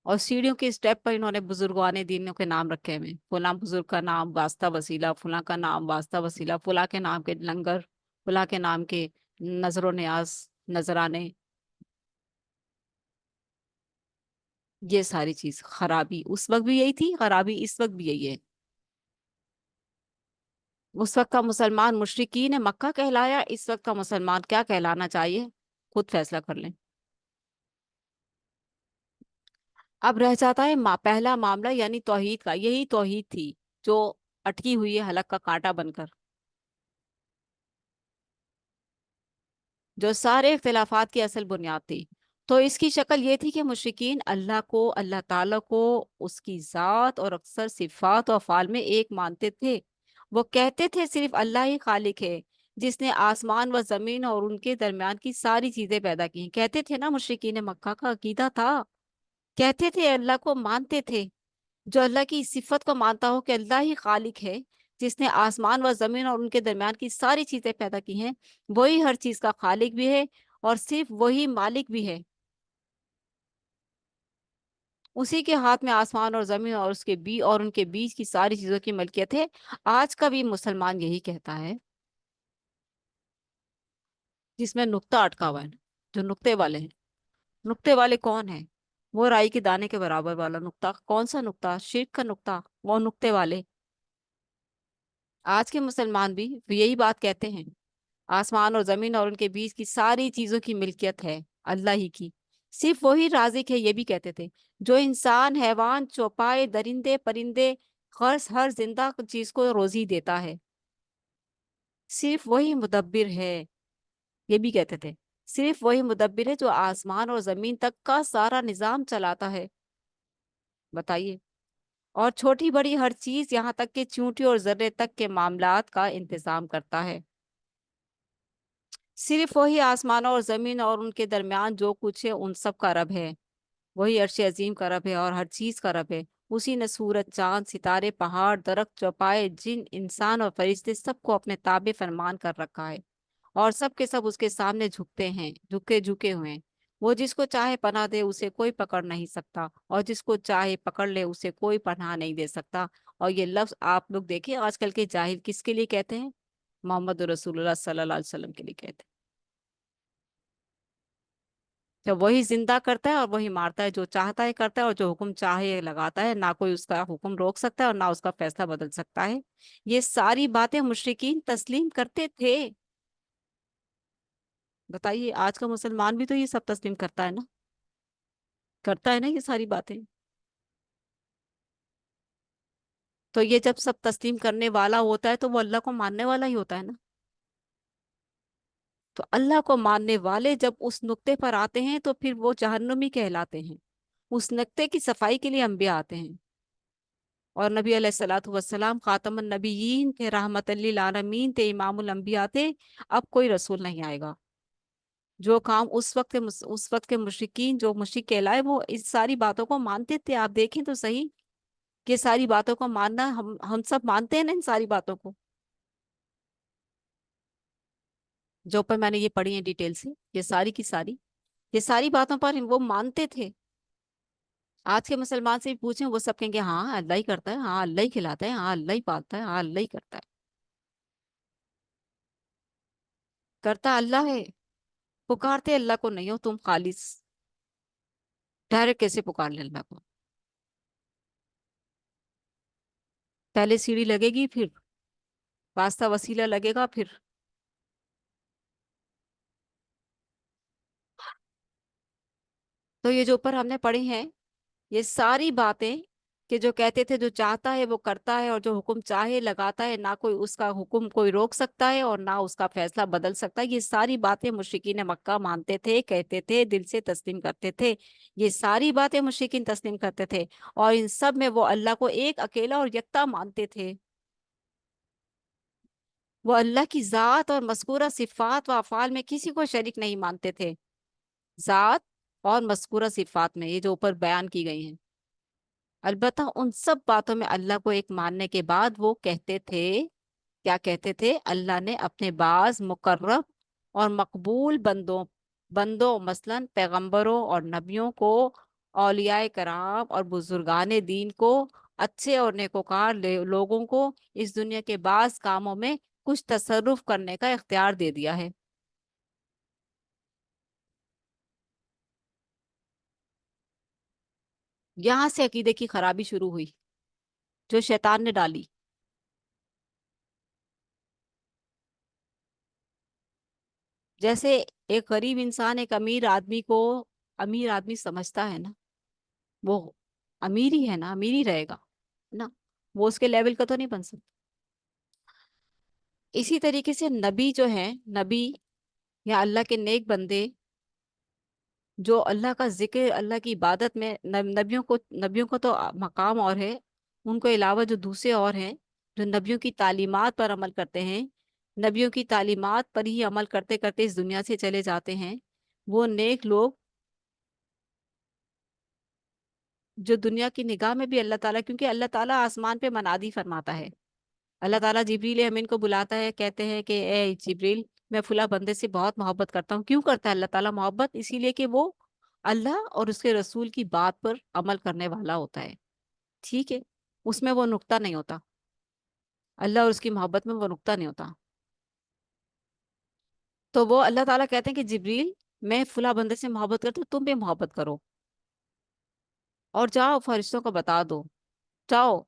اور سیڑھیوں کے اسٹیپ پر انہوں نے بزرگوان دینوں کے نام رکھے ہوئے، فلاں بزرگ کا نام واسطہ وسیلہ، فلاں کا نام واسطہ وسیلہ، فلاں کے نام کے لنگر، فلاں کے نام کے نظر و نیاز، نذرانے۔ یہ ساری چیز خرابی اس وقت بھی یہی تھی، خرابی اس وقت بھی یہی ہے۔ اس وقت کا مسلمان مشرکین مکہ کہلایا، اس وقت کا مسلمان کیا کہلانا چاہیے؟ خود فیصلہ کر لیں۔ اب رہ جاتا ہے پہلا معاملہ، یعنی توحید کا۔ یہی توحید تھی جو اٹکی ہوئی ہے حلق کا کانٹا بن کر، جو سارے اختلافات کی اصل بنیاد تھی۔ تو اس کی شکل یہ تھی کہ مشرکین اللہ کو، اللہ تعالیٰ کو، اس کی ذات اور اکثر صفات و افعال میں ایک مانتے تھے۔ وہ کہتے تھے صرف اللہ ہی خالق ہے، جس نے آسمان و زمین اور ان کے درمیان کی ساری چیزیں پیدا کی ہیں۔ کہتے تھے نا، مشرکین مکہ کا عقیدہ تھا، کہتے تھے، اللہ کو مانتے تھے۔ جو اللہ کی صفت کو مانتا ہو کہ اللہ ہی خالق ہے، جس نے آسمان و زمین اور ان کے درمیان کی ساری چیزیں پیدا کی ہیں، وہی ہر چیز کا خالق بھی ہے اور صرف وہی مالک بھی ہے۔ اسی کے ہاتھ میں آسمان اور زمین اور اس کے اور ان کے بیچ کی ساری چیزوں کی ملکیت ہے۔ آج کا بھی مسلمان یہی کہتا ہے، جس میں نقطہ اٹکا ہوا ہے، جو نقطے والے ہیں۔ نقطے والے کون ہیں؟ وہ رائی کے دانے کے برابر والا نقطہ۔ کون سا نقطہ؟ شرک کا نقطہ، وہ نقطے والے۔ آج کے مسلمان بھی یہی بات کہتے ہیں، آسمان اور زمین اور ان کے بیچ کی ساری چیزوں کی ملکیت ہے اللہ ہی کی، صرف وہی رازق ہے، یہ بھی کہتے تھے۔ جو انسان، حیوان، چوپائے، درندے، پرندے، ہر زندہ چیز کو روزی دیتا ہے، صرف وہی مدبر ہے، یہ بھی کہتے تھے۔ صرف وہی مدبر ہے جو آسمان اور زمین تک کا سارا نظام چلاتا ہے۔ بتائیے، اور چھوٹی بڑی ہر چیز، یہاں تک کہ چونٹی اور ذرے تک کے معاملات کا انتظام کرتا ہے۔ صرف وہی آسمانوں اور زمین اور ان کے درمیان جو کچھ ہے ان سب کا رب ہے، وہی عرش عظیم کا رب ہے اور ہر چیز کا رب ہے۔ اسی نے سورج، چاند، ستارے، پہاڑ، درخت، چوپائے، جن، انسان اور فرشتے سب کو اپنے تابع فرمان کر رکھا ہے، اور سب کے سب اس کے سامنے جھکتے ہیں، جھکے ہوئے ہیں۔ وہ جس کو چاہے پناہ دے، اسے کوئی پکڑ نہیں سکتا، اور جس کو چاہے پکڑ لے، اسے کوئی پناہ نہیں دے سکتا۔ اور یہ لفظ آپ لوگ دیکھیں، آج کل کے جاہل کس کے لیے کہتے ہیں؟ محمد رسول اللہ صلی اللہ علیہ وسلم کے لیے کہتے ہیں۔ تو وہی زندہ کرتا ہے اور وہی مارتا ہے، جو چاہتا ہے کرتا ہے اور جو حکم چاہے لگاتا ہے، نہ کوئی اس کا حکم روک سکتا ہے اور نہ اس کا فیصلہ بدل سکتا ہے۔ یہ ساری باتیں مشرکین تسلیم کرتے تھے۔ بتائیے آج کا مسلمان بھی تو یہ سب تسلیم کرتا ہے نا، کرتا ہے نا یہ ساری باتیں؟ تو یہ جب سب تسلیم کرنے والا ہوتا ہے تو وہ اللہ کو ماننے والا ہی ہوتا ہے نا۔ تو اللہ کو ماننے والے جب اس نقطے پر آتے ہیں تو پھر وہ جہنمی کہلاتے ہیں۔ اس نقطے کی صفائی کے لیے انبیاء آتے ہیں، اور نبی علیہ الصلوۃ والسلام خاتم النبیین تھے، رحمت للعالمین تھے، امام الانبیاء تھے۔ اب کوئی رسول نہیں آئے گا۔ جو کام اس وقت کے مشرکین، جو مشرک کہلائے، وہ اس ساری باتوں کو مانتے تھے۔ آپ دیکھیں تو صحیح کہ ساری باتوں کو ماننا، ہم سب مانتے ہیں نا ان ساری باتوں کو، جو پر میں نے یہ پڑھی ہیں ڈیٹیل سے، یہ ساری کی ساری، یہ ساری باتوں پر وہ مانتے تھے۔ آج کے مسلمان سے بھی پوچھیں، وہ سب کہیں گے ہاں اللہ ہی کرتا ہے، ہاں اللہ ہی کھلاتا ہے، ہاں اللہ ہی پالتا ہے، ہاں اللہ ہی کرتا ہے۔ کرتا اللہ ہے، پکارتے اللہ کو نہیں ہو تم خالص، ڈائریکٹ کیسے پکار لیں اللہ کو؟ پہلے سیڑھی لگے گی، پھر واسطہ وسیلہ لگے گا، پھر تو یہ جو اوپر ہم نے پڑھی ہیں یہ ساری باتیں، کہ جو کہتے تھے جو چاہتا ہے وہ کرتا ہے اور جو حکم چاہے لگاتا ہے، نہ کوئی اس کا حکم کوئی روک سکتا ہے اور نہ اس کا فیصلہ بدل سکتا ہے، یہ ساری باتیں مشرکین مکہ مانتے تھے، کہتے تھے، دل سے تسلیم کرتے تھے۔ یہ ساری باتیں مشرکین تسلیم کرتے تھے، اور ان سب میں وہ اللہ کو ایک اکیلا اور یکتا مانتے تھے۔ وہ اللہ کی ذات اور مذکورہ صفات و افعال میں کسی کو شریک نہیں مانتے تھے، ذات اور مذکورہ صفات میں، یہ جو اوپر بیان کی گئی ہیں۔ البتہ ان سب باتوں میں اللہ کو ایک ماننے کے بعد وہ کہتے تھے، کیا کہتے تھے؟ اللہ نے اپنے بعض مقرب اور مقبول بندوں مثلا پیغمبروں اور نبیوں کو، اولیاء کرام اور بزرگان دین کو، اچھے اور نیکوکار لوگوں کو اس دنیا کے بعض کاموں میں کچھ تصرف کرنے کا اختیار دے دیا ہے۔ یہاں سے عقیدے کی خرابی شروع ہوئی، جو شیطان نے ڈالی۔ جیسے ایک غریب انسان ایک امیر آدمی کو امیر آدمی سمجھتا ہے نا، وہ امیر ہی ہے نا، امیر ہی رہے گا نا، وہ اس کے لیول کا تو نہیں بن سکتا۔ اسی طریقے سے نبی جو ہیں، نبی یا اللہ کے نیک بندے، جو اللہ کا ذکر، اللہ کی عبادت میں، نبیوں کو تو مقام اور ہے، ان کو علاوہ جو دوسرے اور ہیں جو نبیوں کی تعلیمات پر عمل کرتے ہیں، نبیوں کی تعلیمات پر ہی عمل کرتے کرتے اس دنیا سے چلے جاتے ہیں، وہ نیک لوگ جو دنیا کی نگاہ میں بھی اللہ تعالیٰ، کیونکہ اللہ تعالیٰ آسمان پہ منادی فرماتا ہے، اللہ تعالیٰ جبریل امین کو بلاتا ہے، کہتے ہیں کہ اے جبریل، میں فلاں بندے سے بہت محبت کرتا ہوں۔ کیوں کرتا ہے اللہ تعالیٰ محبت؟ اسی لیے کہ وہ اللہ اور اس کے رسول کی بات پر عمل کرنے والا ہوتا ہے، ٹھیک ہے؟ اس میں وہ نقطہ نہیں ہوتا، اللہ اور اس کی محبت میں وہ نقطہ نہیں ہوتا۔ تو وہ اللہ تعالیٰ کہتے ہیں کہ جبریل، میں فلاں بندے سے محبت کرتا ہوں، تم بھی محبت کرو، اور جاؤ فرشتوں کو بتا دو، جاؤ۔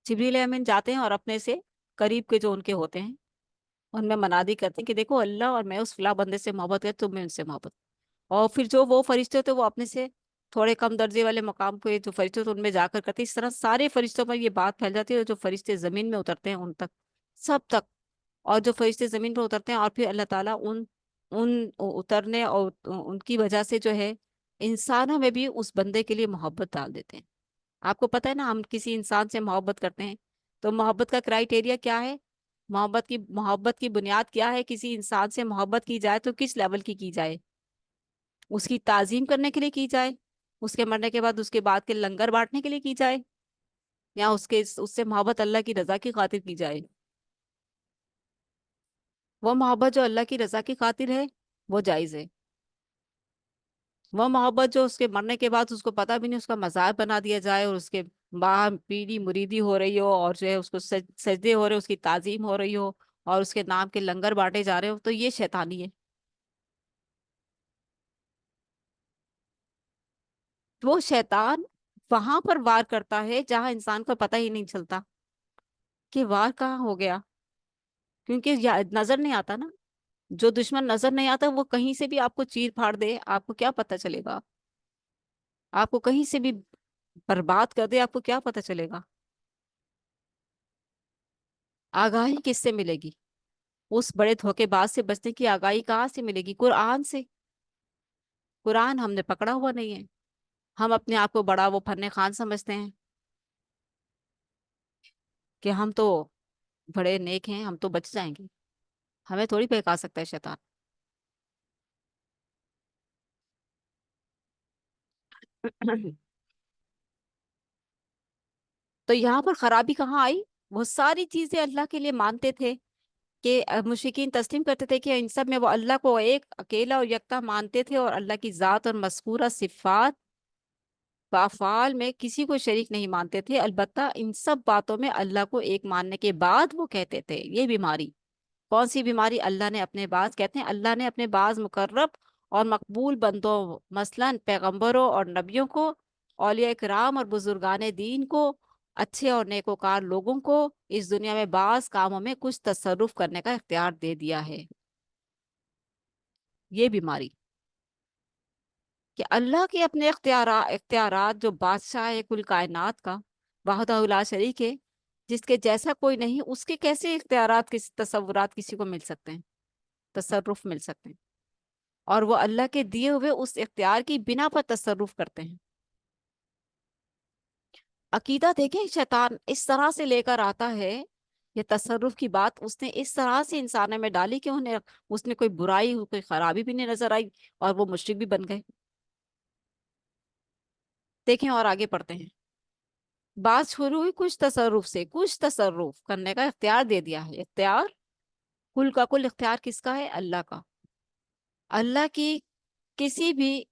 جبریل امین جاتے ہیں اور اپنے سے قریب کے جو ان کے ہوتے ہیں ان میں منادی کرتے ہیں کہ دیکھو اللہ اور میں اس فلاں بندے سے محبت کرتے، تم میں ان سے محبت۔ اور پھر جو وہ فرشتے ہوتے ہیں وہ اپنے سے تھوڑے کم درجے والے مقام کے جو فرشتے ہوتے ہیں ان میں جا کر کرتے ہیں، اس طرح سارے فرشتوں پر یہ بات پھیل جاتی ہے، اور جو فرشتے زمین میں اترتے ہیں ان تک، سب تک، اور جو فرشتے زمین پر اترتے ہیں، اور پھر اللہ تعالیٰ ان اترنے اور ان کی وجہ سے جو ہے انسانوں میں بھی اس بندے کے لیے محبت ڈال دیتے ہیں۔ آپ کو پتہ ہے نا، ہم کسی انسان سے محبت کرتے ہیں تو محبت کا کرائیٹیریا کیا ہے؟ محبت کی بنیاد کیا ہے؟ کسی انسان سے محبت کی جائے تو کس لیول کی جائے؟ اس کی تعظیم کرنے کے لیے کی جائے، اس کے مرنے کے بعد اس کے بعد کے لنگر بانٹنے کے لیے کی جائے، یا اس سے محبت اللہ کی رضا کی خاطر کی جائے؟ وہ محبت جو اللہ کی رضا کی خاطر ہے وہ جائز ہے۔ وہ محبت جو اس کے مرنے کے بعد اس کو پتہ بھی نہیں، اس کا مزار بنا دیا جائے اور اس کے باہر پیڑھی مریدی ہو رہی ہو، اور جو ہے اس کو سجدے ہو رہے، اس کی تعظیم ہو رہی ہو، اور اس کے نام کے لنگر بانٹے جا رہے ہو، تو یہ شیطانی ہے۔ وہ شیطان وہاں پر وار کرتا ہے جہاں انسان کو پتہ ہی نہیں چلتا کہ وار کہاں ہو گیا، کیونکہ نظر نہیں آتا نا. جو دشمن نظر نہیں آتا وہ کہیں سے بھی آپ کو چیر پھاڑ دے، آپ کو کیا پتہ چلے گا؟ آپ کو کہیں سے بھی برباد کر دے، آپ کو کیا پتہ چلے گا؟ آگاہی کس سے ملے گی؟ اس بڑے دھوکے باز سے بچنے کی آگاہی کہاں سے ملے گی؟ قرآن سے. قرآن ہم نے پکڑا ہوا نہیں ہے. ہم اپنے آپ کو بڑا وہ فن خان سمجھتے ہیں کہ ہم تو بڑے نیک ہیں، ہم تو بچ جائیں گے. ہمیں تھوڑی بہکا سکتا ہے شیطان. تو یہاں پر خرابی کہاں آئی؟ وہ ساری چیزیں اللہ کے لیے مانتے تھے کہ مشرکین تسلیم کرتے تھے کہ ان سب میں وہ اللہ کو ایک اکیلا اور یکتا مانتے تھے، اور اللہ کی ذات اور مذکورہ صفات بافعال میں کسی کو شریک نہیں مانتے تھے. البتہ ان سب باتوں میں اللہ کو ایک ماننے کے بعد وہ کہتے تھے یہ بیماری. کون سی بیماری؟ اللہ نے اپنے بعض، کہتے ہیں اللہ نے اپنے بعض مقرب اور مقبول بندوں مثلاً پیغمبروں اور نبیوں کو، اولیاء کرام اور بزرگان دین کو، اچھے اور نیکوکار لوگوں کو اس دنیا میں بعض کاموں میں کچھ تصرف کرنے کا اختیار دے دیا ہے. یہ بیماری کہ اللہ کے اپنے اختیارات جو بادشاہ ہے کل کائنات کا، وحدہ لا شریک ہے، جس کے جیسا کوئی نہیں، اس کے کیسے اختیارات، کس تصورات کسی کو مل سکتے ہیں، تصرف مل سکتے ہیں؟ اور وہ اللہ کے دیے ہوئے اس اختیار کی بنا پر تصرف کرتے ہیں. عقیدہ دیکھیں، شیطان اس طرح سے لے کر آتا ہے یہ تصرف کی بات، اس نے اس طرح سے انسانوں میں ڈالی کہ انہیں اس نے کوئی برائی، کوئی خرابی بھی نہیں نظر آئی، اور وہ مشرک بھی بن گئے. دیکھیں اور آگے پڑھتے ہیں. بات شروع ہوئی کچھ تصرف سے، کچھ تصرف کرنے کا اختیار دے دیا ہے. اختیار کل کا کل اختیار کس کا ہے؟ اللہ کا. اللہ کی کسی بھی،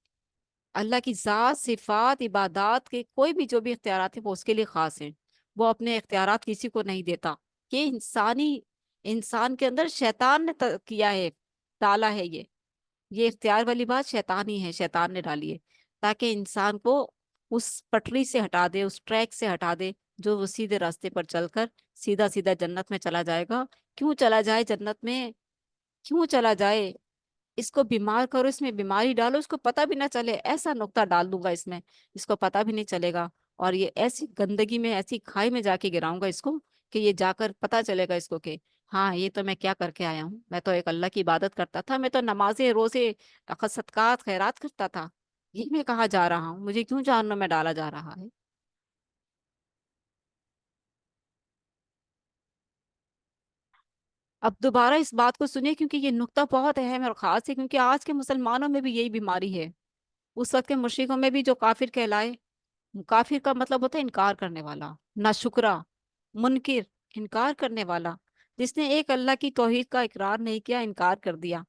اللہ کی ذات، صفات، عبادات کے کوئی بھی جو بھی اختیارات ہیں وہ اس کے لیے خاص ہیں. وہ اپنے اختیارات کسی کو نہیں دیتا. یہ انسان کے اندر شیطان نے کیا ہے، ڈالا ہے. یہ اختیار والی بات شیطانی ہے، شیطان نے ڈالی ہے تاکہ انسان کو اس پٹری سے ہٹا دے، اس ٹریک سے ہٹا دے جو وہ سیدھے راستے پر چل کر سیدھا سیدھا جنت میں چلا جائے گا. کیوں چلا جائے جنت میں؟ کیوں چلا جائے؟ اس کو بیمار کرو، اس میں بیماری ڈالو، اس کو پتہ بھی نہ چلے. ایسا نقطہ ڈال دوں گا اس میں، اس کو پتہ بھی نہیں چلے گا. اور یہ ایسی گندگی میں، ایسی کھائی میں جا کے گراؤں گا اس کو کہ یہ جا کر پتہ چلے گا اس کو کہ ہاں یہ تو میں کیا کر کے آیا ہوں. میں تو ایک اللہ کی عبادت کرتا تھا، میں تو نمازیں روزے صدقات خیرات کرتا تھا. یہ میں کہاں جا رہا ہوں؟ مجھے کیوں جہنم میں ڈالا جا رہا ہے؟ اب دوبارہ اس بات کو سنیے، کیونکہ یہ نقطہ بہت اہم اور خاص ہے، کیونکہ آج کے مسلمانوں میں بھی یہی بیماری ہے. اس وقت کے مشرکوں میں بھی جو کافر کہلائے، کافر کا مطلب ہوتا ہے انکار کرنے والا، ناشکرا، منکر، انکار کرنے والا، جس نے ایک اللہ کی توحید کا اقرار نہیں کیا، انکار کر دیا.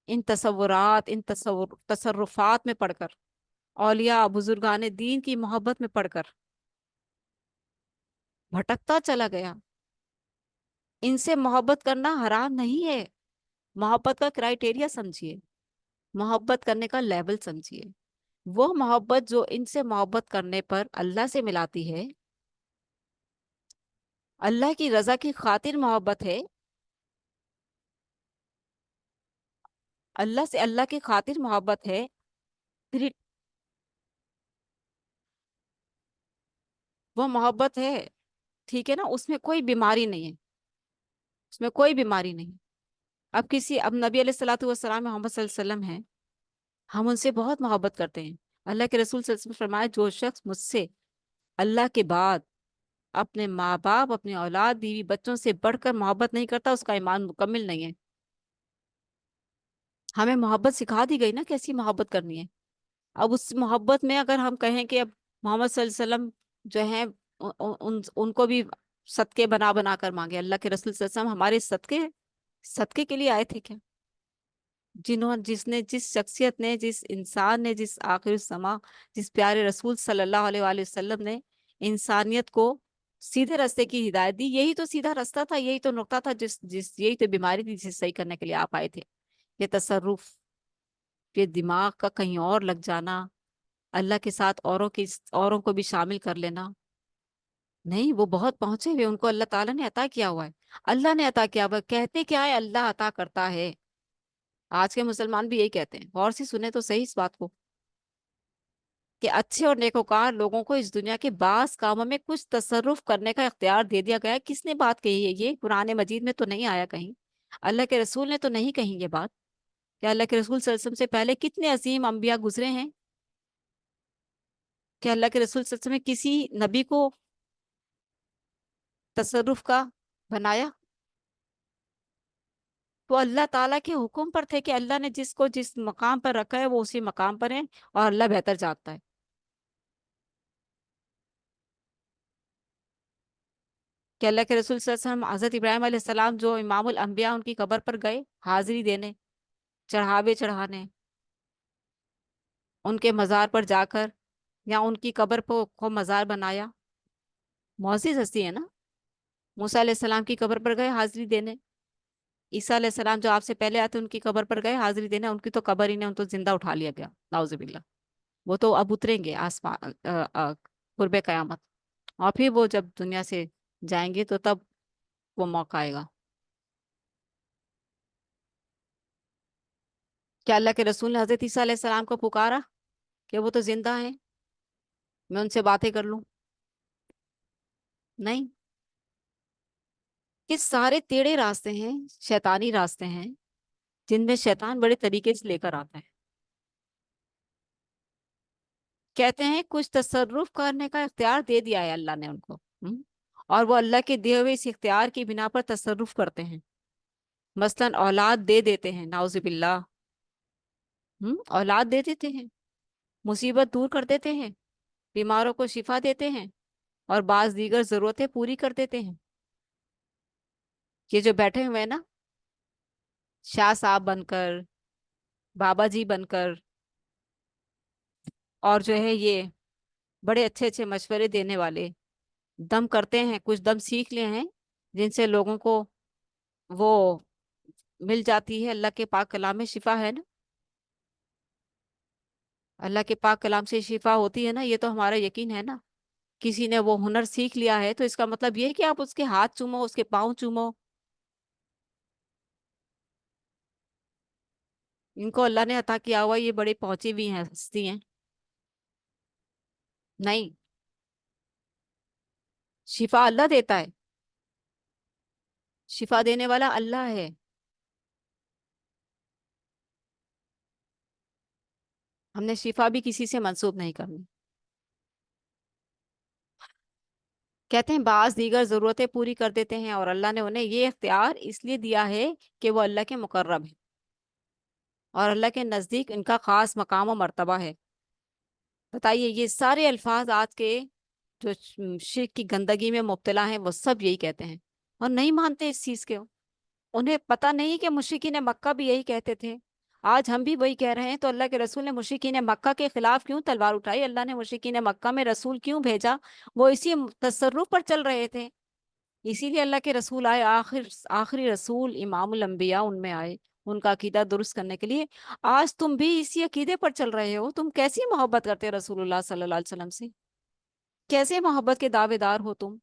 ان تصورات، ان تصرفات میں پڑھ کر، اولیاء بزرگان دین کی محبت میں پڑھ کر بھٹکتا چلا گیا. ان سے محبت کرنا حرام نہیں ہے. محبت کا کرائیٹیریا سمجھیے، محبت کرنے کا لیول سمجھیے. وہ محبت جو ان سے محبت کرنے پر اللہ سے ملاتی ہے، اللہ کی رضا کی خاطر محبت ہے، اللہ سے اللہ کی خاطر محبت ہے. پھر وہ محبت ہے، ٹھیک ہے نا، اس میں کوئی بیماری نہیں ہے، اس میں کوئی بیماری نہیں. اب نبی علیہ الصلوۃ والسلام محمد صلی اللہ علیہ وسلم ہیں، ہم ان سے بہت محبت کرتے ہیں. اللہ کے رسول صلی اللہ علیہ وسلم فرمایا جو شخص مجھ سے اللہ کے بعد اپنے ماں باپ، اپنے اولاد، بیوی بچوں سے بڑھ کر محبت نہیں کرتا، اس کا ایمان مکمل نہیں ہے. ہمیں محبت سکھا دی گئی نا کیسی محبت کرنی ہے. اب اس محبت میں اگر ہم کہیں کہ اب محمد صلی اللہ علیہ وسلم جو ہیں ان کو بھی صدقے بنا بنا کر مانگے. اللہ کے رسول صلی اللہ علیہ وسلم ہمارے صدقے کے لیے آئے تھے کیا؟ جس شخصیت نے، جس انسان نے، جس آخر الزماں، جس پیارے رسول صلی اللہ علیہ وآلہ وسلم نے انسانیت کو سیدھے راستے کی ہدایت دی، یہی تو سیدھا راستہ تھا، یہی تو نقطہ تھا، یہی تو بیماری تھی جسے صحیح کرنے کے لیے آپ آئے تھے. یہ تصرف، یہ دماغ کا کہیں اور لگ جانا، اللہ کے ساتھ اوروں کو بھی شامل کر لینا؟ نہیں، وہ بہت پہنچے ہوئے، ان کو اللہ تعالیٰ نے عطا کیا ہوا ہے۔ اللہ نے عطا کیا ہوا ہے، کہتے کیا ہے؟ اللہ عطا کرتا ہے۔ آج کے مسلمان بھی یہی کہتے ہیں، غور سے سنیں تو صحیح اس بات کو، کہ اچھے اور نیکوکار لوگوں کو اس دنیا کے بعض کاموں میں کچھ تصرف کرنے کا اختیار دے دیا گیا ہے۔ کس نے بات کہی ہے؟ یہ قرآن مجید میں تو نہیں آیا کہیں، اللہ کے رسول نے تو نہیں کہی یہ بات، کہ اللہ کے رسول صلی اللہ علیہ وسلم سے پہلے کتنے عظیم انبیاء گزرے ہیں، کہ اللہ کے رسول صلی اللہ علیہ وسلم نے کسی نبی کو تصرف کا بنایا؟ تو اللہ تعالیٰ کے حکم پر تھے، کہ اللہ نے جس کو جس مقام پر رکھا ہے وہ اسی مقام پر ہے، اور اللہ بہتر جانتا ہے۔ کہ اللہ کے رسول صلی اللہ علیہ وسلم حضرت ابراہیم علیہ السلام جو امام الانبیاء، ان کی قبر پر گئے حاضری دینے، چڑھاوے چڑھانے، ان کے مزار پر جا کر، یا ان کی قبر کو مزار بنایا؟ معزز ہستی ہے نا۔ موسیٰ علیہ السلام کی قبر پر گئے حاضری دینے، عیسیٰ علیہ السلام جو آپ سے پہلے آتے ان کی قبر پر گئے حاضری دینے، ان کی تو قبر ہی نے ان کو زندہ اٹھا لیا گیا، نعوذ باللہ۔ وہ تو اب اتریں گے آسمان قرب قیامت، اور پھر وہ جب دنیا سے جائیں گے تو تب وہ موقع آئے گا۔ کیا اللہ کے رسول نے حضرت عیسیٰ علیہ السلام کو پکارا کہ وہ تو زندہ ہیں، میں ان سے باتیں کر لوں؟ نہیں، کہ سارے ٹیڑھے راستے ہیں، شیطانی راستے ہیں، جن میں شیطان بڑے طریقے سے لے کر آتا ہے۔ کہتے ہیں کچھ تصرف کرنے کا اختیار دے دیا ہے اللہ نے ان کو، اور وہ اللہ کے دیے ہوئے اس اختیار کی بنا پر تصرف کرتے ہیں۔ مثلا اولاد دے دیتے ہیں، نعوذ باللہ، اولاد دے دیتے ہیں، مصیبت دور کر دیتے ہیں، بیماروں کو شفا دیتے ہیں، اور بعض دیگر ضرورتیں پوری کر دیتے ہیں۔ یہ جو بیٹھے ہوئے ہیں نا، شاہ صاحب بن کر، بابا جی بن کر، اور جو ہے یہ بڑے اچھے اچھے مشورے دینے والے، دم کرتے ہیں، کچھ دم سیکھ لیے ہیں، جن سے لوگوں کو وہ مل جاتی ہے، اللہ کے پاک کلام میں شفا ہے نا، اللہ کے پاک کلام سے شفا ہوتی ہے نا، یہ تو ہمارا یقین ہے نا۔ کسی نے وہ ہنر سیکھ لیا ہے تو اس کا مطلب یہ ہے کہ آپ اس کے ہاتھ چومو، اس کے پاؤں چومو۔ ان کو اللہ نے عطا کیا ہوا، یہ بڑے پہنچی ہوئی ہیں، ہستی ہیں۔ نہیں، شفا اللہ دیتا ہے، شفا دینے والا اللہ ہے۔ ہم نے شفا بھی کسی سے منسوب نہیں کرنی۔ کہتے ہیں بعض دیگر ضرورتیں پوری کر دیتے ہیں، اور اللہ نے انہیں یہ اختیار اس لیے دیا ہے کہ وہ اللہ کے مقرب ہیں، اور اللہ کے نزدیک ان کا خاص مقام و مرتبہ ہے۔ بتائیے، یہ سارے الفاظ آج کے جو شرک کی گندگی میں مبتلا ہیں وہ سب یہی کہتے ہیں، اور نہیں مانتے اس چیز کے۔ انہیں پتہ نہیں کہ مشرکین مکہ بھی یہی کہتے تھے، آج ہم بھی وہی کہہ رہے ہیں۔ تو اللہ کے رسول نے مشرکین مکہ کے خلاف کیوں تلوار اٹھائی؟ اللہ نے مشرکین مکہ میں رسول کیوں بھیجا؟ وہ اسی تصرف پر چل رہے تھے، اسی لیے اللہ کے رسول آئے، آخری رسول امام الانبیاء ان میں آئے، ان کا عقیدہ درست کرنے کے لیے۔ آج تم بھی اسی عقیدے پر چل رہے ہو، تم کیسی محبت کرتے رسول اللہ صلی اللہ علیہ وسلم سے؟ کیسے محبت کے دعوے دار ہو تم؟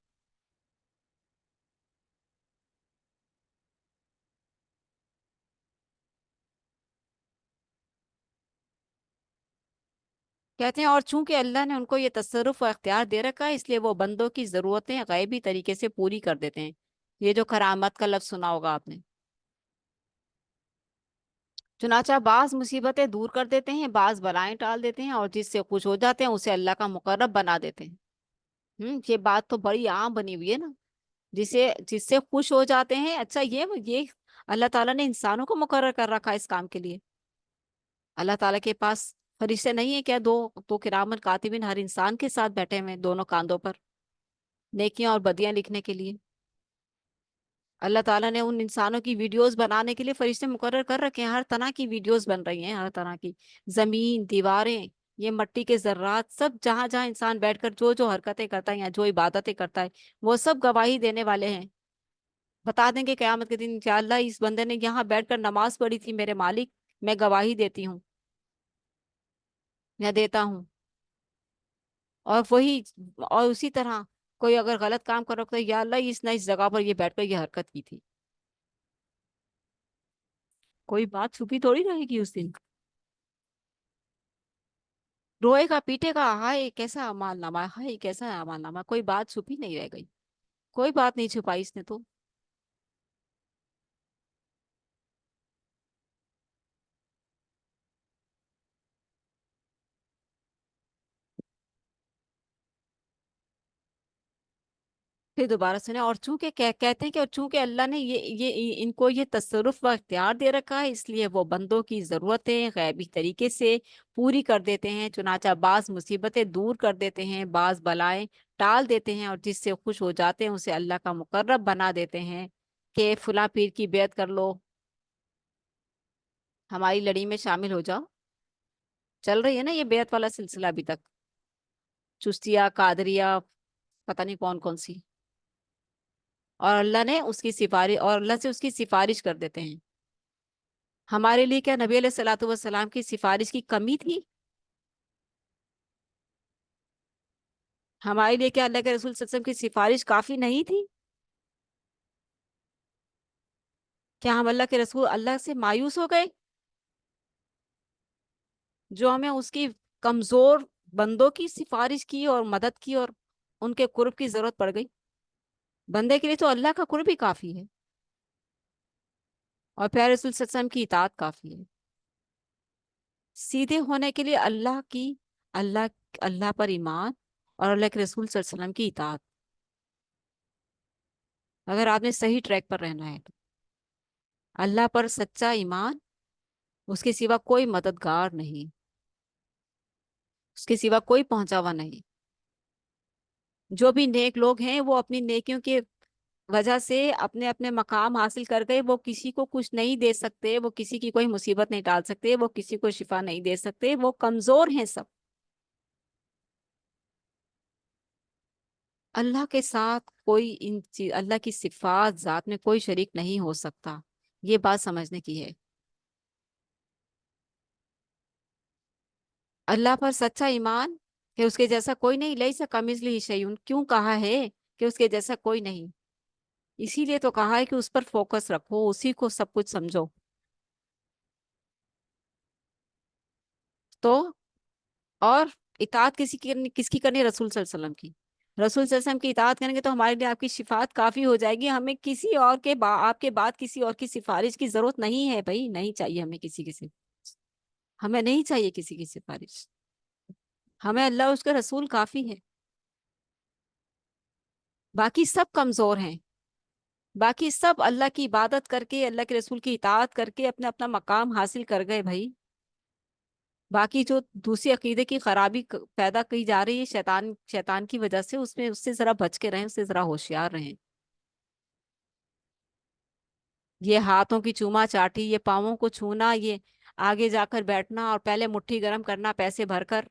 کہتے ہیں اور چونکہ اللہ نے ان کو یہ تصرف و اختیار دے رکھا ہے، اس لیے وہ بندوں کی ضرورتیں غیبی طریقے سے پوری کر دیتے ہیں۔ یہ جو کرامت کا لفظ سنا ہوگا آپ نے، چنانچہ بعض مصیبتیں دور کر دیتے ہیں، بعض بلائیں ٹال دیتے ہیں، اور جس سے خوش ہو جاتے ہیں اسے اللہ کا مقرب بنا دیتے ہیں۔ یہ بات تو بڑی عام بنی ہوئی ہے نا، جس سے خوش ہو جاتے ہیں۔ اچھا، یہ اللہ تعالیٰ نے انسانوں کو مقرر کر رکھا ہے اس کام کے لیے؟ اللہ تعالیٰ کے پاس فرشتے نہیں ہے کیا؟ دو کرامن کاتبین ہر انسان کے ساتھ بیٹھے ہوئے ہیں، دونوں کاندھوں پر، نیکیاں اور بدیاں لکھنے کے لیے۔ اللہ تعالیٰ نے ان انسانوں کی ویڈیوز بنانے کے لیے فرشتے مقرر کر رکھے ہیں، ہر طرح کی ویڈیوز بن رہی ہیں، ہر طرح کی، زمین، دیواریں، یہ مٹی کے ذرات، سب جہاں جہاں انسان بیٹھ کر جو جو حرکتیں کرتا ہے یا جو عبادتیں کرتا ہے، وہ سب گواہی دینے والے ہیں۔ بتا دیں گے قیامت کے دن انشاءاللہ، اس بندے نے یہاں بیٹھ کر نماز پڑھی تھی، میرے مالک میں گواہی دیتی ہوں، میں دیتا ہوں۔ اور وہی، اور اسی طرح کوئی اگر غلط کام کر رکھتا ہے، یا اللہ اس نے اس جگہ پر یہ بیٹھ کر یہ حرکت کی تھی، کوئی بات چھپی تھوڑی رہے گی اس دن. روئے گا پیٹے گا، ہائے کیسا اعمال نامہ ہے، ہائے کیسا اعمال نامہ، کوئی بات چھپی نہیں رہ گئی، کوئی بات نہیں چھپائی اس نے تو. پھر دوبارہ سنے، اور چونکہ کہتے ہیں کہ اور چونکہ اللہ نے یہ ان کو یہ تصرف و اختیار دے رکھا ہے، اس لیے وہ بندوں کی ضرورتیں غیبی طریقے سے پوری کر دیتے ہیں. چنانچہ بعض مصیبتیں دور کر دیتے ہیں، بعض بلائیں ٹال دیتے ہیں، اور جس سے خوش ہو جاتے ہیں اسے اللہ کا مقرب بنا دیتے ہیں کہ فلاں پیر کی بیعت کر لو، ہماری لڑی میں شامل ہو جاؤ. چل رہی ہے نا یہ بیعت والا سلسلہ ابھی تک، چشتیہ، قادریہ، پتہ نہیں کون کون سی. اور اللہ نے اس کی سفارش، اور اللہ سے اس کی سفارش کر دیتے ہیں. ہمارے لیے کیا نبی علیہ الصلوۃ والسلام کی سفارش کی کمی تھی؟ ہمارے لیے کیا اللہ کے رسول صلی اللہ علیہ وسلم کی سفارش کافی نہیں تھی؟ کیا ہم اللہ کے رسول اللہ سے مایوس ہو گئے جو ہمیں اس کی کمزور بندوں کی سفارش کی اور مدد کی اور ان کے قرب کی ضرورت پڑ گئی؟ بندے کے لیے تو اللہ کا قرب ہی کافی ہے، اور پیارے رسول صلی اللہ علیہ وسلم کی اطاعت کافی ہے. سیدھے ہونے کے لیے اللہ اللہ پر ایمان اور اللہ کے رسول صلی اللہ علیہ وسلم کی اطاعت، اگر آپ نے صحیح ٹریک پر رہنا ہے تو اللہ پر سچا ایمان، اس کے سوا کوئی مددگار نہیں، اس کے سوا کوئی پہنچاوا نہیں. جو بھی نیک لوگ ہیں وہ اپنی نیکیوں کے وجہ سے اپنے اپنے مقام حاصل کر گئے، وہ کسی کو کچھ نہیں دے سکتے، وہ کسی کی کوئی مصیبت نہیں ٹال سکتے، وہ کسی کو شفا نہیں دے سکتے، وہ کمزور ہیں سب. اللہ کے ساتھ کوئی اللہ کی صفات ذات میں کوئی شریک نہیں ہو سکتا، یہ بات سمجھنے کی ہے. اللہ پر سچا ایمان کہ اس کے جیسا کوئی نہیں، لیسا کمثلہ شیء، کیوں کہا ہے کہ اس کے جیسا کوئی نہیں؟ اسی لیے تو کہا ہے کہ اس پر فوکس رکھو، اسی کو سب کچھ سمجھو. تو اور اطاعت کس کی کرنی ہے؟ رسول صلی اللہ علیہ وسلم کی. رسول صلی اللہ علیہ وسلم کی اطاعت کریں گے تو ہمارے لیے آپ کی شفاعت کافی ہو جائے گی، ہمیں کسی اور کے آپ کے بعد کسی اور کی سفارش کی ضرورت نہیں ہے بھائی، نہیں چاہیے ہمیں کسی کی ہمیں نہیں چاہیے کسی کی سفارش، ہمیں اللہ اس کے رسول کافی ہے. باقی سب کمزور ہیں، باقی سب اللہ کی عبادت کر کے اللہ کے رسول کی اطاعت کر کے اپنا اپنا مقام حاصل کر گئے بھائی. باقی جو دوسری عقیدے کی خرابی پیدا کی جا رہی ہے شیطان کی وجہ سے، اس سے ذرا بچ کے رہیں، اس سے ذرا ہوشیار رہیں. یہ ہاتھوں کی چوما چاٹی، یہ پاؤں کو چھونا، یہ آگے جا کر بیٹھنا اور پہلے مٹھی گرم کرنا پیسے بھر کر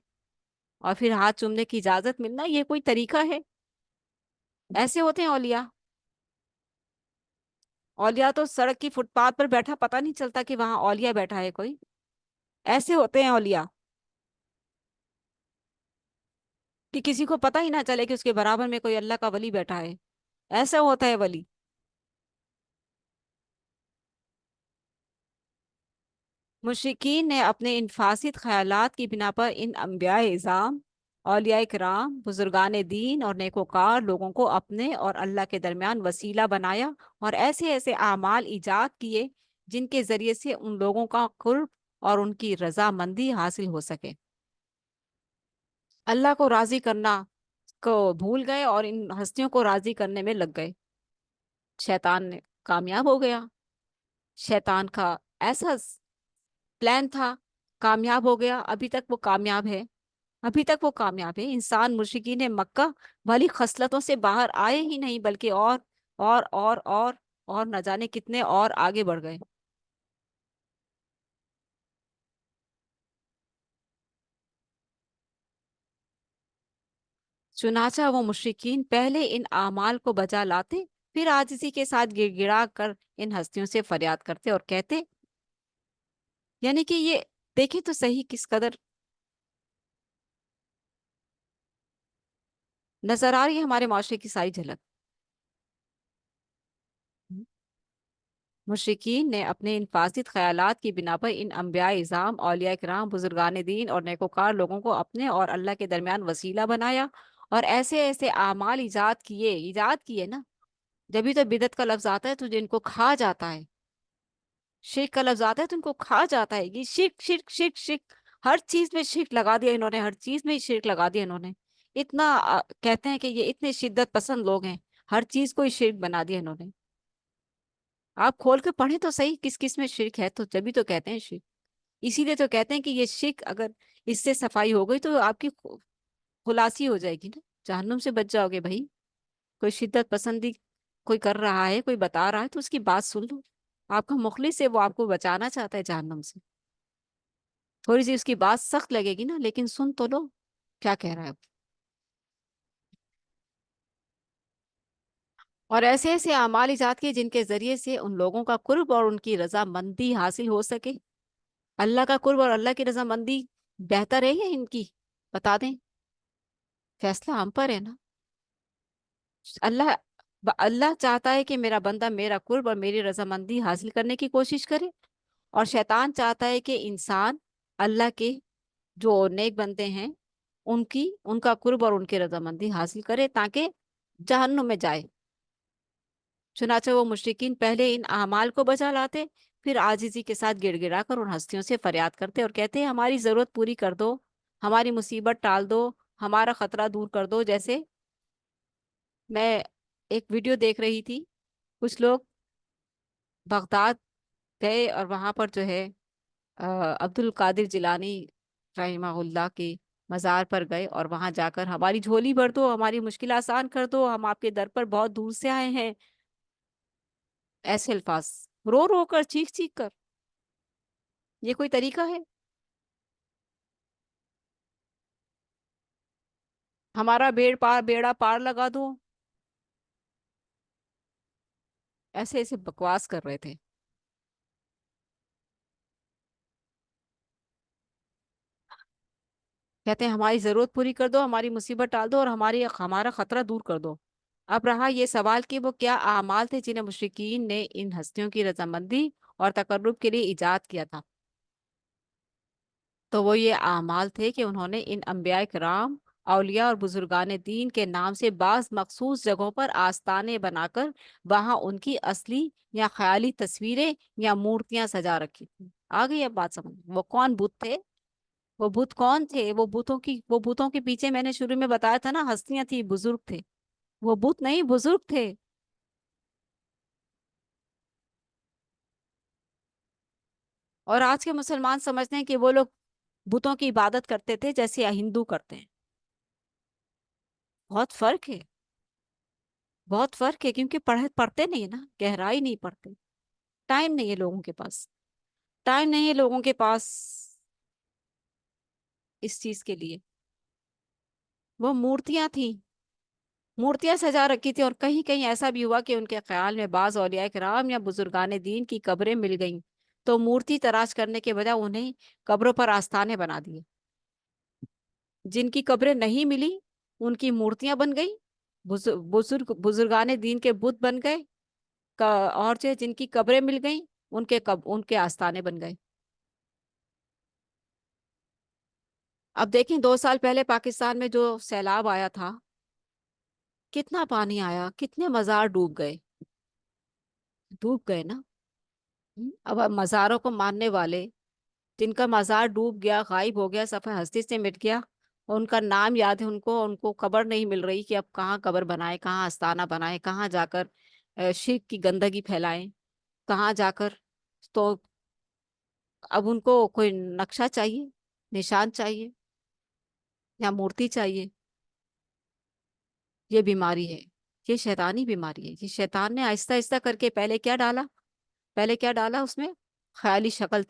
اور پھر ہاتھ چومنے کی اجازت ملنا، یہ کوئی طریقہ ہے؟ ایسے ہوتے ہیں اولیاء. اولیاء تو سڑک کی فٹ پاتھ پر بیٹھا پتہ نہیں چلتا کہ وہاں اولیاء بیٹھا ہے کوئی. ایسے ہوتے ہیں اولیاء کہ کسی کو پتہ ہی نہ چلے کہ اس کے برابر میں کوئی اللہ کا ولی بیٹھا ہے. ایسا ہوتا ہے ولی. مشرکین نے اپنے ان فاسد خیالات کی بنا پر ان انبیاء اعظام، اولیاء کرام، بزرگان دین اور نیکوکار لوگوں کو اپنے اور اللہ کے درمیان وسیلہ بنایا، اور ایسے ایسے اعمال ایجاد کیے جن کے ذریعے سے ان لوگوں کا قرب اور ان کی رضا مندی حاصل ہو سکے. اللہ کو راضی کرنا کو بھول گئے اور ان ہستیوں کو راضی کرنے میں لگ گئے. شیطان نے کامیاب ہو گیا. شیطان کا ایسا پلان تھا، کامیاب ہو گیا. ابھی تک وہ کامیاب ہے، ابھی تک وہ کامیاب ہے. انسان مشرکین مکہ والی خصلتوں سے باہر آئے ہی نہیں، بلکہ اور نہ جانے کتنے اور آگے بڑھ گئے. چنانچہ وہ مشرکین پہلے ان اعمال کو بجا لاتے، پھر عاجزی کے ساتھ گڑ گڑا کر ان ہستیوں سے فریاد کرتے اور کہتے، یعنی کہ یہ دیکھیں تو صحیح کس قدر نظر آ رہی ہے ہمارے معاشرے کی ساری جھلک۔ مشرکین نے اپنے ان فاسد خیالات کی بنا پر ان انبیاء اعظام، اولیاء کرام، بزرگان دین اور نیکوکار لوگوں کو اپنے اور اللہ کے درمیان وسیلہ بنایا، اور ایسے ایسے اعمال ایجاد کیے نا، جبھی تو بدعت کا لفظ آتا ہے تو جن کو کھا جاتا ہے، شرک کا لفظ آتا ہے تو ان کو کھا جاتا ہے، یہ شرک شرک شرک شرک، ہر چیز میں شرک لگا دیا انہوں نے، ہر چیز میں شرک لگا دیا انہوں نے، اتنا کہتے ہیں کہ یہ اتنے شدت پسند لوگ ہیں، ہر چیز کو ہی شرک بنا دیا انہوں نے۔ آپ کھول کے پڑھیں تو صحیح کس کس میں شرک ہے، تو جبھی تو کہتے ہیں شرک، اسی لیے تو کہتے ہیں کہ یہ شرک اگر اس سے صفائی ہو گئی تو آپ کی خلاصی ہو جائے گی نا، جہنم سے بچ جاؤ گے بھائی۔ کوئی شدت پسندی کوئی کر رہا ہے، کوئی بتا رہا ہے تو اس کی بات سن لو، آپ کا مخلص ہے، وہ آپ کو بچانا چاہتا ہے جہنم سے، تھوڑی سی اس کی بات سخت لگے گی نا، لیکن سن تو لو کیا کہہ رہا ہے وہ۔ اور ایسے ایسے اعمال ایجاد کیے جن کے ذریعے سے ان لوگوں کا قرب اور ان کی رضا مندی حاصل ہو سکے۔ اللہ کا قرب اور اللہ کی رضا مندی بہتر ہے یا ان کی؟ بتا دیں، فیصلہ ہم پر ہے نا۔ اللہ اللہ چاہتا ہے کہ میرا بندہ میرا قرب اور میری رضامندی حاصل کرنے کی کوشش کرے، اور شیطان چاہتا ہے کہ انسان اللہ کے جو نیک بندے ہیں ان کا قرب اور ان کی رضامندی حاصل کرے تاکہ جہنم میں جائے۔ چنانچہ وہ مشرکین پہلے ان اعمال کو بجا لاتے، پھر عاجزی کے ساتھ گڑ گڑا کر ان ہستیوں سے فریاد کرتے اور کہتے ہیں ہماری ضرورت پوری کر دو، ہماری مصیبت ٹال دو، ہمارا خطرہ دور کر دو۔ جیسے میں ایک ویڈیو دیکھ رہی تھی، کچھ لوگ بغداد گئے اور وہاں پر جو ہے عبد القادر جیلانی رحمہ اللہ کے مزار پر گئے، اور وہاں جا کر ہماری جھولی بھر دو، ہماری مشکل آسان کر دو، ہم آپ کے در پر بہت دور سے آئے ہیں، ایسے الفاظ، رو رو کر، چیخ چیخ کر۔ یہ کوئی طریقہ ہے؟ ہمارا بیڑا پار لگا دو، ایسے ایسے بکواس کر رہے تھے۔ کہتے ہیں ہماری ضرورت پوری کر دو، ہماری مصیبت ٹال دو، اور ہمارا خطرہ دور کر دو۔ اب رہا یہ سوال کہ وہ کیا اعمال تھے جنہیں مشرکین نے ان ہستیوں کی رضامندی اور تقرب کے لیے ایجاد کیا تھا؟ تو وہ یہ اعمال تھے کہ انہوں نے ان انبیاء کرام، اولیاء اور بزرگان دین کے نام سے بعض مخصوص جگہوں پر آستانے بنا کر وہاں ان کی اصلی یا خیالی تصویریں یا مورتیاں سجا رکھی تھی۔ آ گئی اب بات سمجھ؟ وہ کون بت تھے؟ وہ بت کون تھے؟ وہ بتوں کے پیچھے میں نے شروع میں بتایا تھا نا، ہستیاں تھی، بزرگ تھے، وہ بت نہیں، بزرگ تھے۔ اور آج کے مسلمان سمجھتے ہیں کہ وہ لوگ بتوں کی عبادت کرتے تھے جیسے ہندو کرتے ہیں۔ بہت فرق ہے، بہت فرق ہے، کیونکہ پڑھتے نہیں ہیں نا، گہرائی نہیں پڑھتے، ٹائم نہیں ہے لوگوں کے پاس، ٹائم نہیں ہے لوگوں کے پاس اس چیز کے لیے۔ وہ مورتیاں تھیں، مورتیاں سجا رکھی تھی، اور کہیں کہیں ایسا بھی ہوا کہ ان کے خیال میں بعض اولیاء کرام یا بزرگان دین کی قبریں مل گئیں، تو مورتی تراش کرنے کے بجائے انہیں قبروں پر آستانے بنا دیے۔ جن کی قبریں نہیں ملی ان کی مورتیاں بن گئی، بزرگان دین کے بت بن گئے، اور جو جن کی قبریں مل گئیں ان کے آستانے بن گئے۔ اب دیکھیں 2 سال پہلے پاکستان میں جو سیلاب آیا تھا، کتنا پانی آیا، کتنے مزار ڈوب گئے، ڈوب گئے نا۔ اب مزاروں کو ماننے والے جن کا مزار ڈوب گیا، غائب ہو گیا، صفحہ ہستی سے مٹ گیا، اور ان کا نام یاد ہے، ان کو قبر نہیں مل رہی کہ اب کہاں قبر بنائے، کہاں آستانہ بنائے، کہاں جا کر شرک کی گندگی پھیلائیں، کہاں جا کر، تو اب ان کو کوئی نقشہ چاہیے، نشان چاہیے، یا مورتی چاہیے۔ یہ بیماری ہے، یہ شیطانی بیماری ہے، یہ شیطان نے آہستہ آہستہ کر کے پہلے کیا ڈالا اس میں؟ خیالی شکل،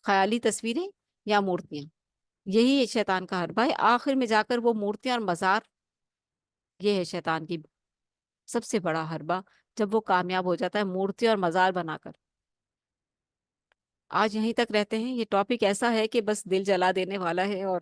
خیالی تصویریں یا مورتیاں، یہی شیطان کا حربہ ہے۔ آخر میں جا کر وہ مورتیاں اور مزار، یہ ہے شیطان کی سب سے بڑا حربہ، جب وہ کامیاب ہو جاتا ہے مورتی اور مزار بنا کر۔ آج یہیں تک رہتے ہیں، یہ ٹاپک ایسا ہے کہ بس دل جلا دینے والا ہے، اور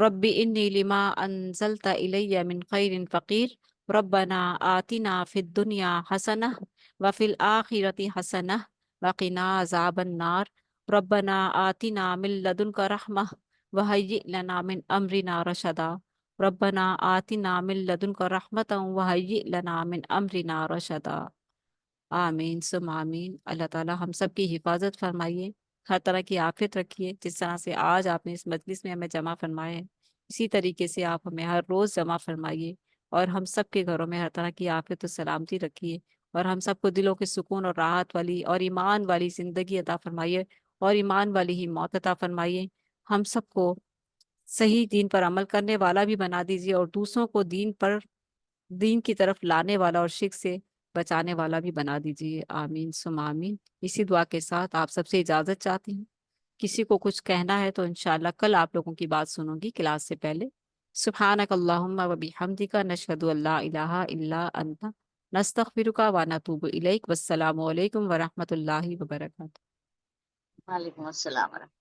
رب انی لما انزلت الی من خیر فقیر ربنا آتنا فی الدنیا حسنہ وفی الآخرۃ حسنہ وقنا عذاب النار ربنا آتنا من لدنک رحمہ وہیئ لنا من امرنا رشدا ربنا آتنا من لدنک رحمتا وہیئ لنا من امرنا رشدا۔ آمین ثم آمین۔ اللہ تعالی ہم سب کی حفاظت فرمائیے، ہر طرح کی عافیت رکھیے۔ جس طرح سے آج آپ نے اس مجلس میں ہمیں جمع فرمائے ہیں، اسی طریقے سے آپ ہمیں ہر روز جمع فرمائیے، اور ہم سب کے گھروں میں ہر طرح کی عافیت و سلامتی رکھیے، اور ہم سب کو دلوں کے سکون اور راحت والی اور ایمان والی زندگی عطا فرمائیے، اور ایمان والی ہی موت عطا فرمائیے۔ ہم سب کو صحیح دین پر عمل کرنے والا بھی بنا دیجیے، اور دوسروں کو دین کی طرف لانے والا اور شرک سے بچانے والا بھی بنا دیجیے۔ آمین ثم آمین۔ اسی دعا کے ساتھ آپ سب سے اجازت چاہتی ہوں۔ کسی کو کچھ کہنا ہے تو انشاءاللہ کل آپ لوگوں کی بات سنوں گی کلاس سے پہلے۔ سبحانک اللہم و بحمدک نشہد ان لا الہ الا انت نستغفرک و نتوب الیک۔ والسلام علیکم ورحمۃ اللہ وبرکاتہ۔ وعلیکم السلام ورحمۃ اللہ۔